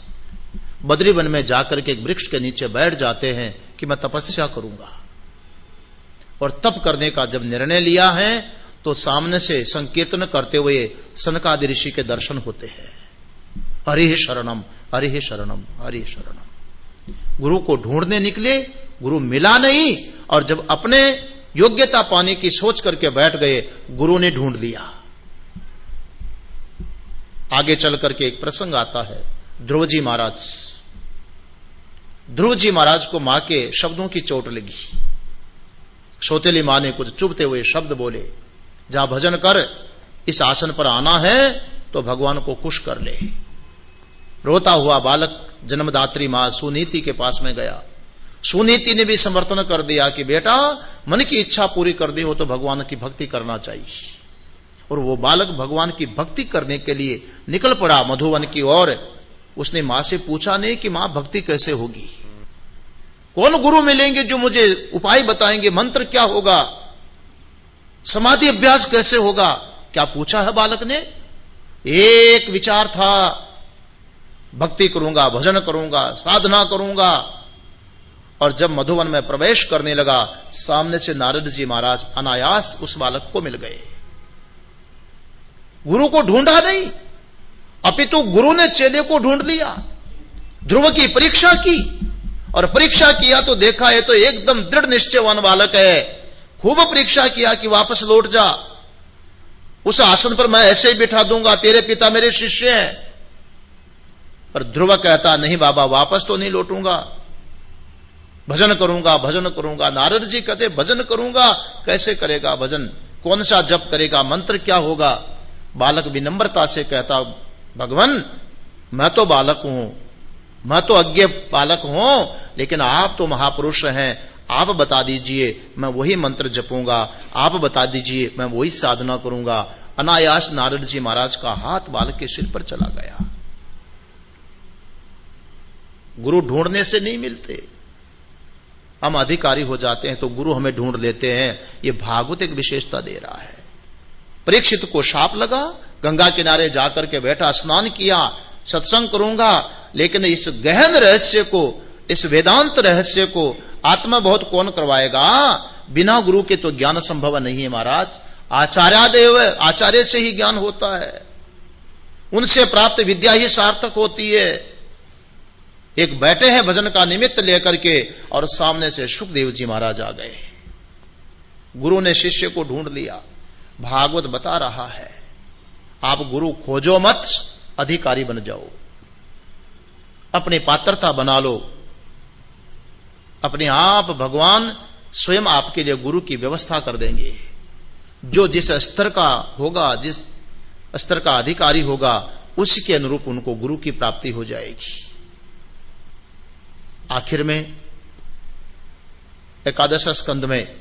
बद्री वन में जाकर के एक वृक्ष के नीचे बैठ जाते हैं कि मैं तपस्या करूंगा। और तप करने का जब निर्णय लिया है तो सामने से संकीर्तन करते हुए सनकादि ऋषि के दर्शन होते हैं। हरि शरणम, हरि शरणम, हरि शरणम। गुरु को ढूंढने निकले, गुरु मिला नहीं, और जब अपने योग्यता पाने की सोच करके बैठ गए, गुरु ने ढूंढ लिया। आगे चल करके एक प्रसंग आता है। ध्रुव जी महाराज, ध्रुव जी महाराज को मां के शब्दों की चोट लगी। सौतेली मां ने कुछ चुभते हुए शब्द बोले, जा भजन कर, इस आसन पर आना है तो भगवान को खुश कर ले। रोता हुआ बालक जन्मदात्री मां सुनीति के पास में गया। सुनीति ने भी समर्थन कर दिया कि बेटा मन की इच्छा पूरी कर दी हो तो भगवान की भक्ति करना चाहिए। और वो बालक भगवान की भक्ति करने के लिए निकल पड़ा मधुवन की ओर। उसने मां से पूछा नहीं कि मां भक्ति कैसे होगी, कौन गुरु मिलेंगे जो मुझे उपाय बताएंगे, मंत्र क्या होगा, समाधि अभ्यास कैसे होगा, क्या पूछा है बालक ने? एक विचार था, भक्ति करूंगा, भजन करूंगा, साधना करूंगा। और जब मधुवन में प्रवेश करने लगा, सामने से नारद जी महाराज अनायास उस बालक को मिल गए। गुरु को ढूंढा नहीं, अपितु गुरु ने चेले को ढूंढ लिया। ध्रुव की परीक्षा की और परीक्षा किया तो देखा है तो एकदम दृढ़ निश्चयवान बालक है। खूब परीक्षा किया कि वापस लौट जा, उस आसन पर मैं ऐसे ही बिठा दूंगा, तेरे पिता मेरे शिष्य हैं। पर ध्रुव कहता नहीं बाबा, वापस तो नहीं लौटूंगा, भजन करूंगा, भजन करूंगा। नारद जी कहते भजन करूंगा, कैसे करेगा भजन, कौन सा जप करेगा, मंत्र क्या होगा? बालक विनम्रता से कहता भगवान मैं तो बालक हूं, मैं तो अज्ञ बालक हूं, लेकिन आप तो महापुरुष हैं, आप बता दीजिए, मैं वही मंत्र जपूंगा, आप बता दीजिए, मैं वही साधना करूंगा। अनायास नारद जी महाराज का हाथ बालक के सिर पर चला गया। गुरु ढूंढने से नहीं मिलते, हम अधिकारी हो जाते हैं तो गुरु हमें ढूंढ लेते हैं। यह भागवत एक विशेषता दे रहा है। परीक्षित को शाप लगा, गंगा किनारे जाकर के बैठा, स्नान किया, सत्संग करूंगा, लेकिन इस गहन रहस्य को, इस वेदांत रहस्य को आत्मा बहुत कौन करवाएगा? बिना गुरु के तो ज्ञान संभव नहीं है महाराज। आचार्यादेव, आचार्य से ही ज्ञान होता है, उनसे प्राप्त विद्या ही सार्थक होती है। एक बैठे हैं भजन का निमित्त लेकर के और सामने से सुखदेव जी महाराज आ गए। गुरु ने शिष्य को ढूंढ लिया। भागवत बता रहा है आप गुरु खोजो मत, अधिकारी बन जाओ, अपनी पात्रता बना लो, अपने आप भगवान स्वयं आपके लिए गुरु की व्यवस्था कर देंगे। जो जिस स्तर का होगा, जिस स्तर का अधिकारी होगा, उसके अनुरूप उनको गुरु की प्राप्ति हो जाएगी। आखिर में एकादश स्कंद में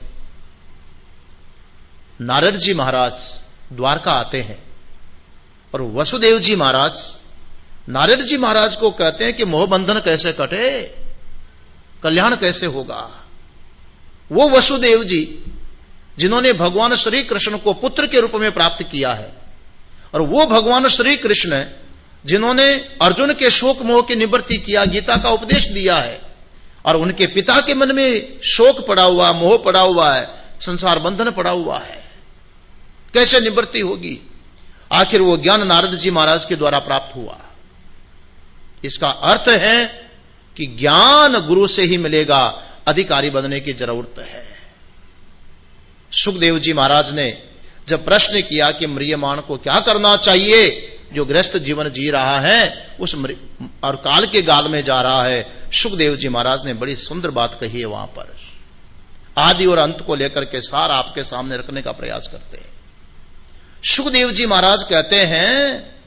नारद जी महाराज द्वारका आते हैं और वसुदेव जी महाराज नारद जी महाराज को कहते हैं कि मोह बंधन कैसे कटे, कल्याण कैसे होगा। वो वसुदेव जी जिन्होंने भगवान श्री कृष्ण को पुत्र के रूप में प्राप्त किया है, और वो भगवान श्री कृष्ण जिन्होंने अर्जुन के शोक मोह की निवृत्ति किया, गीता का उपदेश दिया है, और उनके पिता के मन में शोक पड़ा हुआ, मोह पड़ा हुआ है, संसार बंधन पड़ा हुआ है, कैसे निवृत्ति होगी? आखिर वो ज्ञान नारद जी महाराज के द्वारा प्राप्त हुआ। इसका अर्थ है कि ज्ञान गुरु से ही मिलेगा, अधिकारी बनने की जरूरत है। सुखदेव जी महाराज ने जब प्रश्न किया कि म्रियमाण को क्या करना चाहिए, जो गृहस्थ जीवन जी रहा है उस और काल के गाल में जा रहा है, सुखदेव जी महाराज ने बड़ी सुंदर बात कही है। वहां पर आदि और अंत को लेकर के सार आपके सामने रखने का प्रयास करते हैं। सुखदेव जी महाराज कहते हैं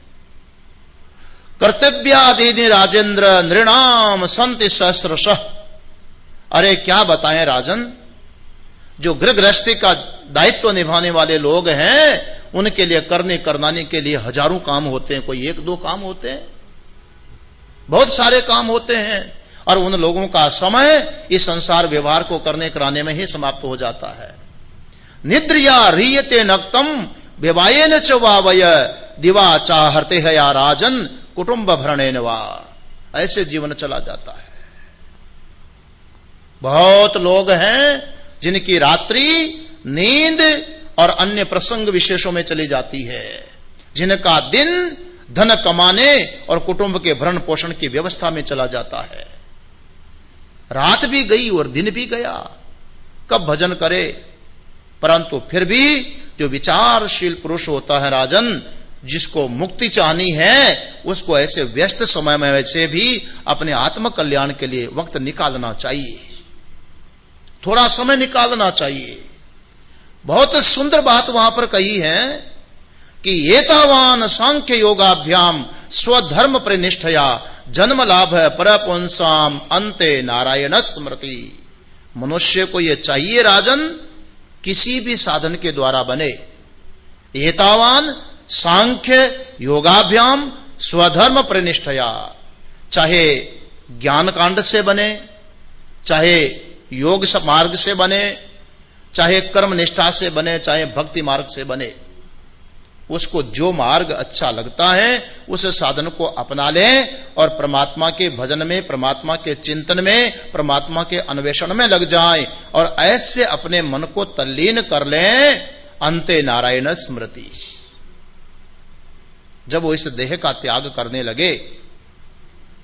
कर्तव्यादीनि राजेंद्र नृणाम संति सहस्रशः। अरे क्या बताएं राजन, जो गृह गृहस्थी का दायित्व निभाने वाले लोग हैं उनके लिए करने करनाने के लिए हजारों काम होते हैं, कोई एक दो काम होते हैं, बहुत सारे काम होते हैं। और उन लोगों का समय इस संसार व्यवहार को करने कराने में ही समाप्त हो जाता है। निद्रिया रीयते नक्तम विवायेन च वावय दिवा चाहते है या राजन कुटुंब भरणेन वा। ऐसे जीवन चला जाता है। बहुत लोग हैं जिनकी रात्रि नींद और अन्य प्रसंग विशेषों में चली जाती है, जिनका दिन धन कमाने और कुटुंब के भरण पोषण की व्यवस्था में चला जाता है। रात भी गई और दिन भी गया, कब भजन करे। परंतु फिर भी जो विचारशील पुरुष होता है राजन, जिसको मुक्ति चाहनी है, उसको ऐसे व्यस्त समय में वैसे भी अपने आत्म कल्याण के लिए वक्त निकालना चाहिए, थोड़ा समय निकालना चाहिए। बहुत सुंदर बात वहां पर कही है कि एतावान सांख्य योगाभ्याम स्वधर्म परिनिष्ठया जन्म लाभ परपुंसाम अंते नारायण स्मृति। मनुष्य को यह चाहिए राजन, किसी भी साधन के द्वारा बने, एतावान सांख्य योगाभ्याम स्वधर्म परिनिष्ठया, चाहे ज्ञान कांड से बने, चाहे योग मार्ग से बने, चाहे कर्म निष्ठा से बने, चाहे भक्ति मार्ग से बने, उसको जो मार्ग अच्छा लगता है उस साधन को अपना लें और परमात्मा के भजन में, परमात्मा के चिंतन में, परमात्मा के अन्वेषण में लग जाएं और ऐसे अपने मन को तल्लीन कर लें। अंते नारायण स्मृति। जब वो इस देह का त्याग करने लगे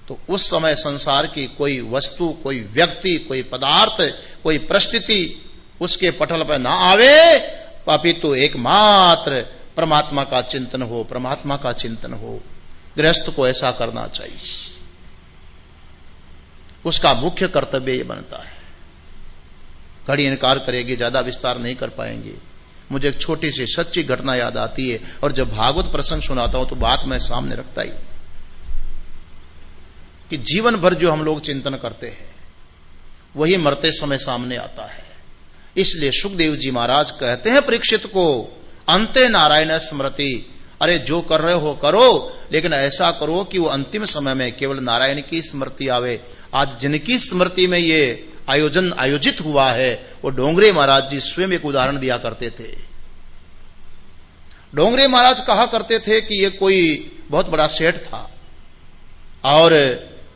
तो उस समय संसार की कोई वस्तु, कोई व्यक्ति, कोई पदार्थ, कोई परिस्थिति उसके पटल पर ना आवे, अपितु एकमात्र परमात्मा का चिंतन हो, परमात्मा का चिंतन हो। गृहस्थ को ऐसा करना चाहिए, उसका मुख्य कर्तव्य यह बनता है। घड़ी इनकार करेगी, ज्यादा विस्तार नहीं कर पाएंगे। मुझे एक छोटी सी सच्ची घटना याद आती है और जब भागवत प्रसंग सुनाता हूं तो बात मैं सामने रखता ही कि जीवन भर जो हम लोग चिंतन करते हैं वही मरते समय सामने आता है। इसलिए सुखदेव जी महाराज कहते हैं परीक्षित को, अंते नारायण स्मृति। अरे जो कर रहे हो करो, लेकिन ऐसा करो कि वो अंतिम समय में केवल नारायण की स्मृति आवे। आज जिनकी स्मृति में ये आयोजन आयोजित हुआ है वो डोंगरे महाराज जी स्वयं एक उदाहरण दिया करते थे। डोंगरे महाराज कहा करते थे कि ये कोई बहुत बड़ा सेठ था और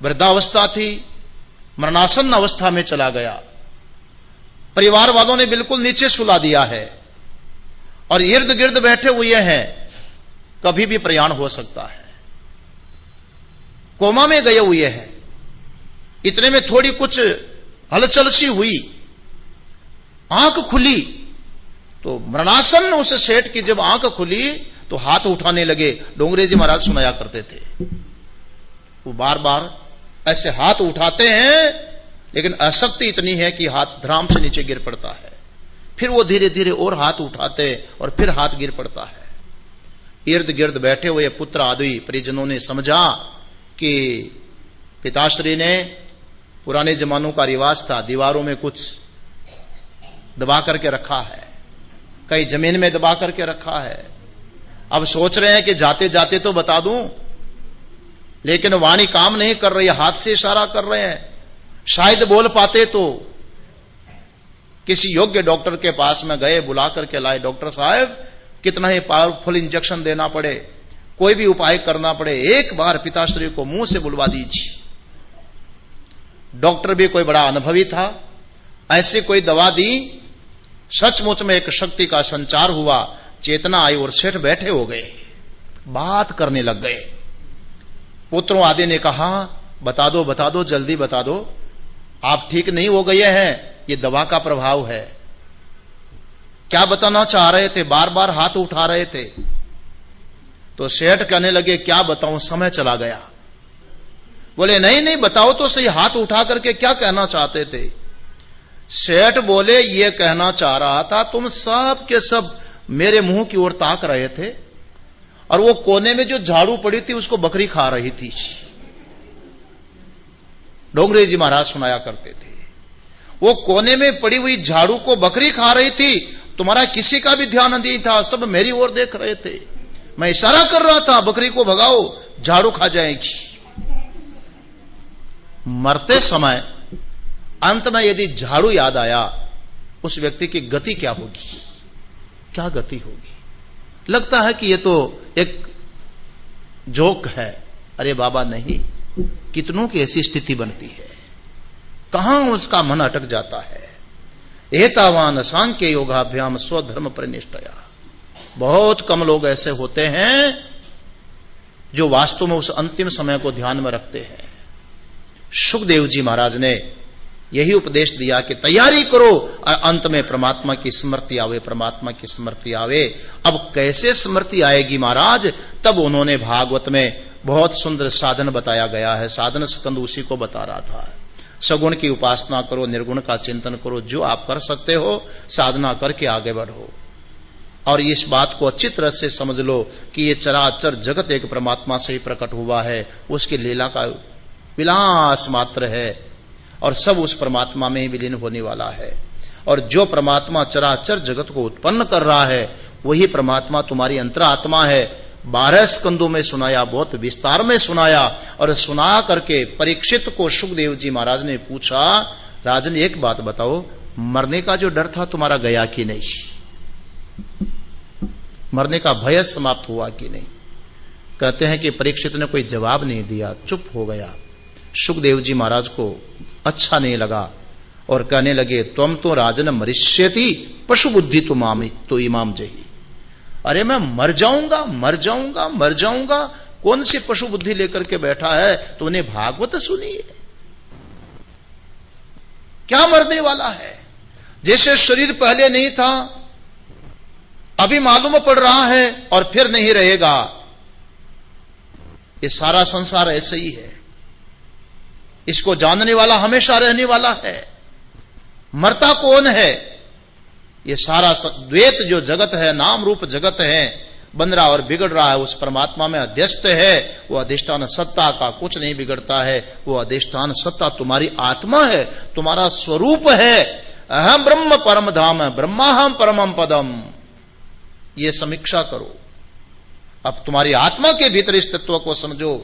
वृद्धावस्था थी, मरणासन्न अवस्था में चला गया, परिवार वालों ने बिल्कुल नीचे सुला दिया है और इर्द गिर्द बैठे हुए हैं, कभी भी प्रयाण हो सकता है, कोमा में गए हुए हैं। इतने में थोड़ी कुछ हलचल सी हुई, आंख खुली तो मरणासन्न उस सेठ की जब आंख खुली तो हाथ उठाने लगे। डोंगरे जी महाराज सुनाया करते थे, वो बार बार ऐसे हाथ उठाते हैं लेकिन आसक्ति इतनी है कि हाथ धराम से नीचे गिर पड़ता है। फिर वो धीरे धीरे और हाथ उठाते और फिर हाथ गिर पड़ता है। इर्द गिर्द बैठे हुए पुत्र आदि परिजनों ने समझा कि पिताश्री ने, पुराने जमानों का रिवाज था, दीवारों में कुछ दबा करके रखा है, कहीं जमीन में दबा करके रखा है। अब सोच रहे हैं कि जाते जाते तो बता दूं, लेकिन वाणी काम नहीं कर रही, हाथ से इशारा कर रहे हैं। शायद बोल पाते तो किसी योग्य डॉक्टर के पास में गए, बुला करके लाए, डॉक्टर साहब कितना ही पावरफुल इंजेक्शन देना पड़े, कोई भी उपाय करना पड़े, एक बार पिताश्री को मुंह से बुलवा दीजिए। डॉक्टर भी कोई बड़ा अनुभवी था, ऐसे कोई दवा दी, सचमुच में एक शक्ति का संचार हुआ, चेतना आई और सेठ बैठे हो गए, बात करने लग गए। पुत्रों आदि ने कहा, बता दो जल्दी बता दो, आप ठीक नहीं हो गए हैं, ये दवा का प्रभाव है। क्या बताना चाह रहे थे? बार बार हाथ उठा रहे थे। तो सेठ कहने लगे, क्या बताऊं, समय चला गया। बोले नहीं बताओ तो सही, हाथ उठा करके क्या कहना चाहते थे? सेठ बोले, ये कहना चाह रहा था तुम सब के सब मेरे मुंह की ओर ताक रहे थे और वो कोने में जो झाड़ू पड़ी थी उसको बकरी खा रही थी। डोंगरे जी महाराज सुनाया करते थे, वो कोने में पड़ी हुई झाड़ू को बकरी खा रही थी, तुम्हारा किसी का भी ध्यान नहीं था, सब मेरी ओर देख रहे थे। मैं इशारा कर रहा था, बकरी को भगाओ, झाड़ू खा जाएगी। मरते समय अंत में यदि झाड़ू याद आया, उस व्यक्ति की गति क्या होगी? क्या गति होगी? लगता है कि यह तो एक जोक है। अरे बाबा नहीं, कितनों की ऐसी स्थिति बनती है, कहां उसका मन अटक जाता है। एतावान सांख्य योगाभ्याम स्वधर्म परिनिष्ठया। बहुत कम लोग ऐसे होते हैं जो वास्तव में उस अंतिम समय को ध्यान में रखते हैं। सुखदेव जी महाराज ने यही उपदेश दिया कि तैयारी करो और अंत में परमात्मा की स्मृति आवे, परमात्मा की स्मृति आवे। अब कैसे स्मृति आएगी महाराज? तब उन्होंने भागवत में बहुत सुंदर साधन बताया गया है। साधन स्कंद उसी को बता रहा था। सगुण की उपासना करो, निर्गुण का चिंतन करो, जो आप कर सकते हो साधना करके आगे बढ़ो। और इस बात को अच्छी तरह से समझ लो कि ये चराचर जगत एक परमात्मा से ही प्रकट हुआ है, उसकी लीला का विलास मात्र है और सब उस परमात्मा में ही विलीन होने वाला है। और जो परमात्मा चराचर जगत को उत्पन्न कर रहा है वही परमात्मा तुम्हारी अंतरात्मा है। 12 स्कंदों में सुनाया, बहुत विस्तार में सुनाया, और सुना करके परीक्षित को सुखदेव जी महाराज ने पूछा, राजन एक बात बताओ, मरने का जो डर था तुम्हारा गया कि नहीं? मरने का भय समाप्त हुआ कि नहीं? कहते हैं कि परीक्षित ने कोई जवाब नहीं दिया, चुप हो गया। सुखदेव जी महाराज को अच्छा नहीं लगा और कहने लगे, तुम तो राजन मरिष्यति पशु बुद्धि तो इमाम जही। अरे मैं मर जाऊंगा मर जाऊंगा मर जाऊंगा, कौन सी पशु बुद्धि लेकर के बैठा है? तूने भागवत सुनी है? क्या मरने वाला है? जैसे शरीर पहले नहीं था, अभी मालूम पड़ रहा है और फिर नहीं रहेगा। ये सारा संसार ऐसे ही है, इसको जानने वाला हमेशा रहने वाला है, मरता कौन है? ये सारा द्वैत जो जगत है, नाम रूप जगत है, बन रहा और बिगड़ रहा है, उस परमात्मा में अध्यस्त है। वो अधिष्ठान सत्ता का कुछ नहीं बिगड़ता है। वो अधिष्ठान सत्ता तुम्हारी आत्मा है, तुम्हारा स्वरूप है। अहम ब्रह्म परम धाम, ब्रह्माहम परमम पदम। ये समीक्षा करो, अब तुम्हारी आत्मा के भीतर इस तत्व को समझो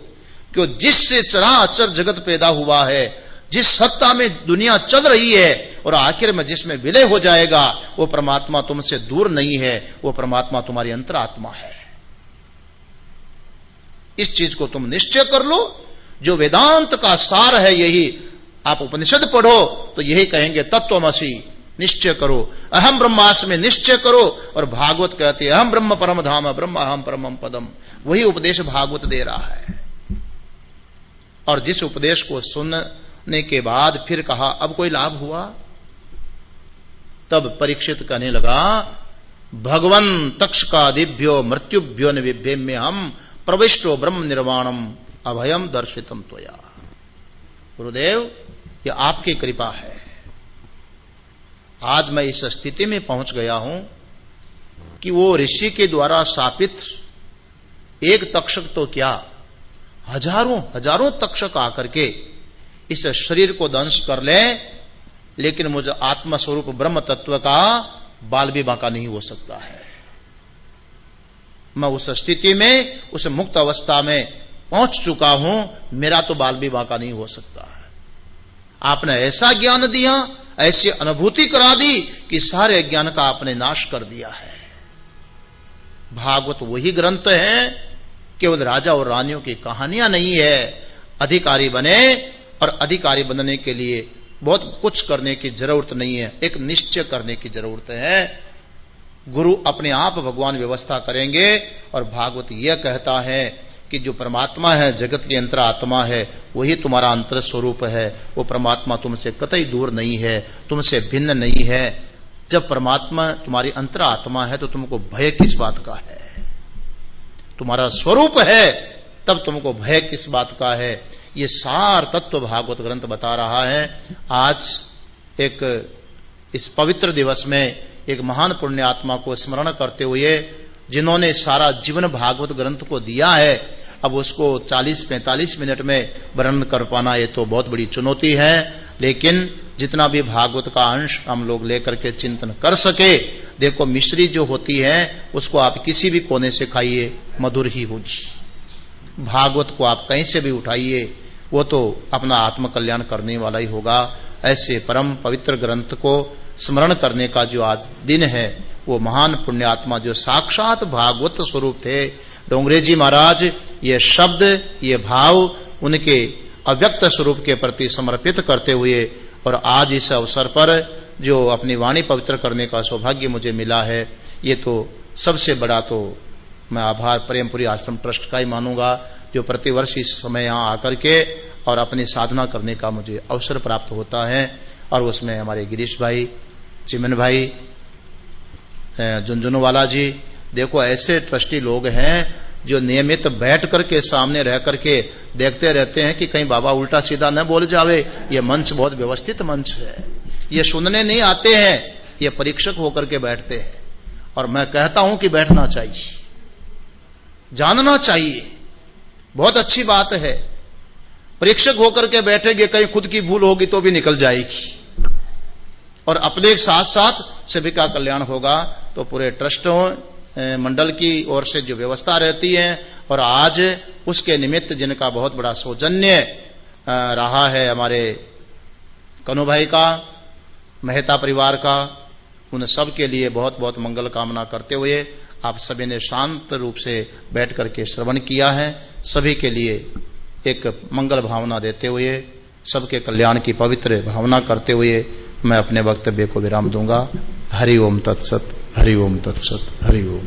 कि जिससे चराचर जगत पैदा हुआ है, जिस सत्ता में दुनिया चल रही है और आखिर में जिसमें विलय हो जाएगा, वो परमात्मा तुमसे दूर नहीं है, वो परमात्मा तुम्हारी अंतरात्मा है। इस चीज को तुम निश्चय कर लो। जो वेदांत का सार है यही। आप उपनिषद पढ़ो तो यही कहेंगे, तत्वमसि निश्चय करो, अहम ब्रह्मास्मि निश्चय करो। और भागवत कहती है अहम ब्रह्म परम धाम ब्रह्म अहम परमम पदम। वही उपदेश भागवत दे रहा है। और जिस उपदेश को सुनने के बाद फिर कहा अब कोई लाभ हुआ, तब परीक्षित कहने लगा, भगवन तक्ष का दिव्यो मृत्युभ्यो न विभ्यम्य हम प्रविष्टो ब्रह्म निर्वाणम अभयम दर्शितम त्वया। गुरुदेव, यह आपकी कृपा है। आज मैं इस स्थिति में पहुंच गया हूं कि वो ऋषि के द्वारा शापित एक तक्षक तो क्या, हजारों हजारों तक्षक आकर के इस शरीर को दंश कर ले, लेकिन मुझे आत्मस्वरूप ब्रह्म तत्व का बाल भी बांका नहीं हो सकता है। मैं उस स्थिति में, उस मुक्त अवस्था में पहुंच चुका हूं, मेरा तो बाल भी बांका नहीं हो सकता है। आपने ऐसा ज्ञान दिया, ऐसी अनुभूति करा दी कि सारे ज्ञान का आपने नाश कर दिया है। भागवत वही ग्रंथ है, केवल राजा और रानियों की कहानियां नहीं है। अधिकारी बने, और अधिकारी बनने के लिए बहुत कुछ करने की जरूरत नहीं है, एक निश्चय करने की जरूरत है। गुरु अपने आप भगवान व्यवस्था करेंगे। और भागवत यह कहता है कि जो परमात्मा है, जगत की अंतरात्मा है, वही तुम्हारा अंतर स्वरूप है। वो परमात्मा तुमसे कतई दूर नहीं है, तुमसे भिन्न नहीं है। जब परमात्मा तुम्हारी अंतरात्मा है तो तुमको भय किस बात का है? तुम्हारा स्वरूप है, तब तुमको भय किस बात का है? ये सार तत्व भागवत ग्रंथ बता रहा है। आज एक इस पवित्र दिवस में एक महान पुण्य आत्मा को स्मरण करते हुए, जिन्होंने सारा जीवन भागवत ग्रंथ को दिया है, अब उसको 40-45 मिनट में वर्णन कर पाना ये तो बहुत बड़ी चुनौती है। लेकिन जितना भी भागवत का अंश हम लोग लेकर के चिंतन कर सके, देखो मिश्री जो होती है उसको आप किसी भी कोने से खाइए, मधुर ही होगी। भागवत को आप कहीं से भी उठाइए, वो तो अपना आत्मकल्याण करने वाला ही होगा। ऐसे परम पवित्र ग्रंथ को स्मरण करने का जो आज दिन है, वो महान पुण्यात्मा जो साक्षात भागवत स्वरूप थे डोंगरे जी महाराज, ये शब्द, ये भाव उनके अव्यक्त स्वरूप के प्रति समर्पित करते हुए, और आज इस अवसर पर जो अपनी वाणी पवित्र करने का सौभाग्य मुझे मिला है, ये तो सबसे बड़ा तो मैं आभार प्रेमपुरी आश्रम ट्रस्ट का ही मानूंगा, जो प्रतिवर्ष इस समय यहाँ आकर के और अपनी साधना करने का मुझे अवसर प्राप्त होता है। और उसमें हमारे गिरीश भाई, चिमन भाई, झुंझुनवाला जी, देखो ऐसे ट्रस्टी लोग हैं जो नियमित बैठ करके सामने रह करके देखते रहते हैं कि कहीं बाबा उल्टा सीधा न बोल जावे। ये मंच बहुत व्यवस्थित मंच है, ये सुनने नहीं आते हैं, ये परीक्षक होकर के बैठते हैं। और मैं कहता हूं कि बैठना चाहिए, जानना चाहिए। बहुत अच्छी बात है। प्रेक्षक होकर के बैठेंगे, कहीं खुद की भूल होगी तो भी निकल जाएगी, और अपने साथ साथ सभी का कल्याण होगा। तो पूरे ट्रस्टों मंडल की ओर से जो व्यवस्था रहती है, और आज उसके निमित्त जिनका बहुत बड़ा सौजन्य रहा है, हमारे कनु भाई का, मेहता परिवार का, उन सब के लिए बहुत बहुत मंगल कामना करते हुए आप सभी ने शांत रूप से बैठ करके श्रवण किया है। सभी के लिए एक मंगल भावना देते हुए, सबके कल्याण की पवित्र भावना करते हुए मैं अपने वक्तव्य को विराम दूंगा। हरि ओम तत्सत, हरि ओम तत्सत, हरि ओम।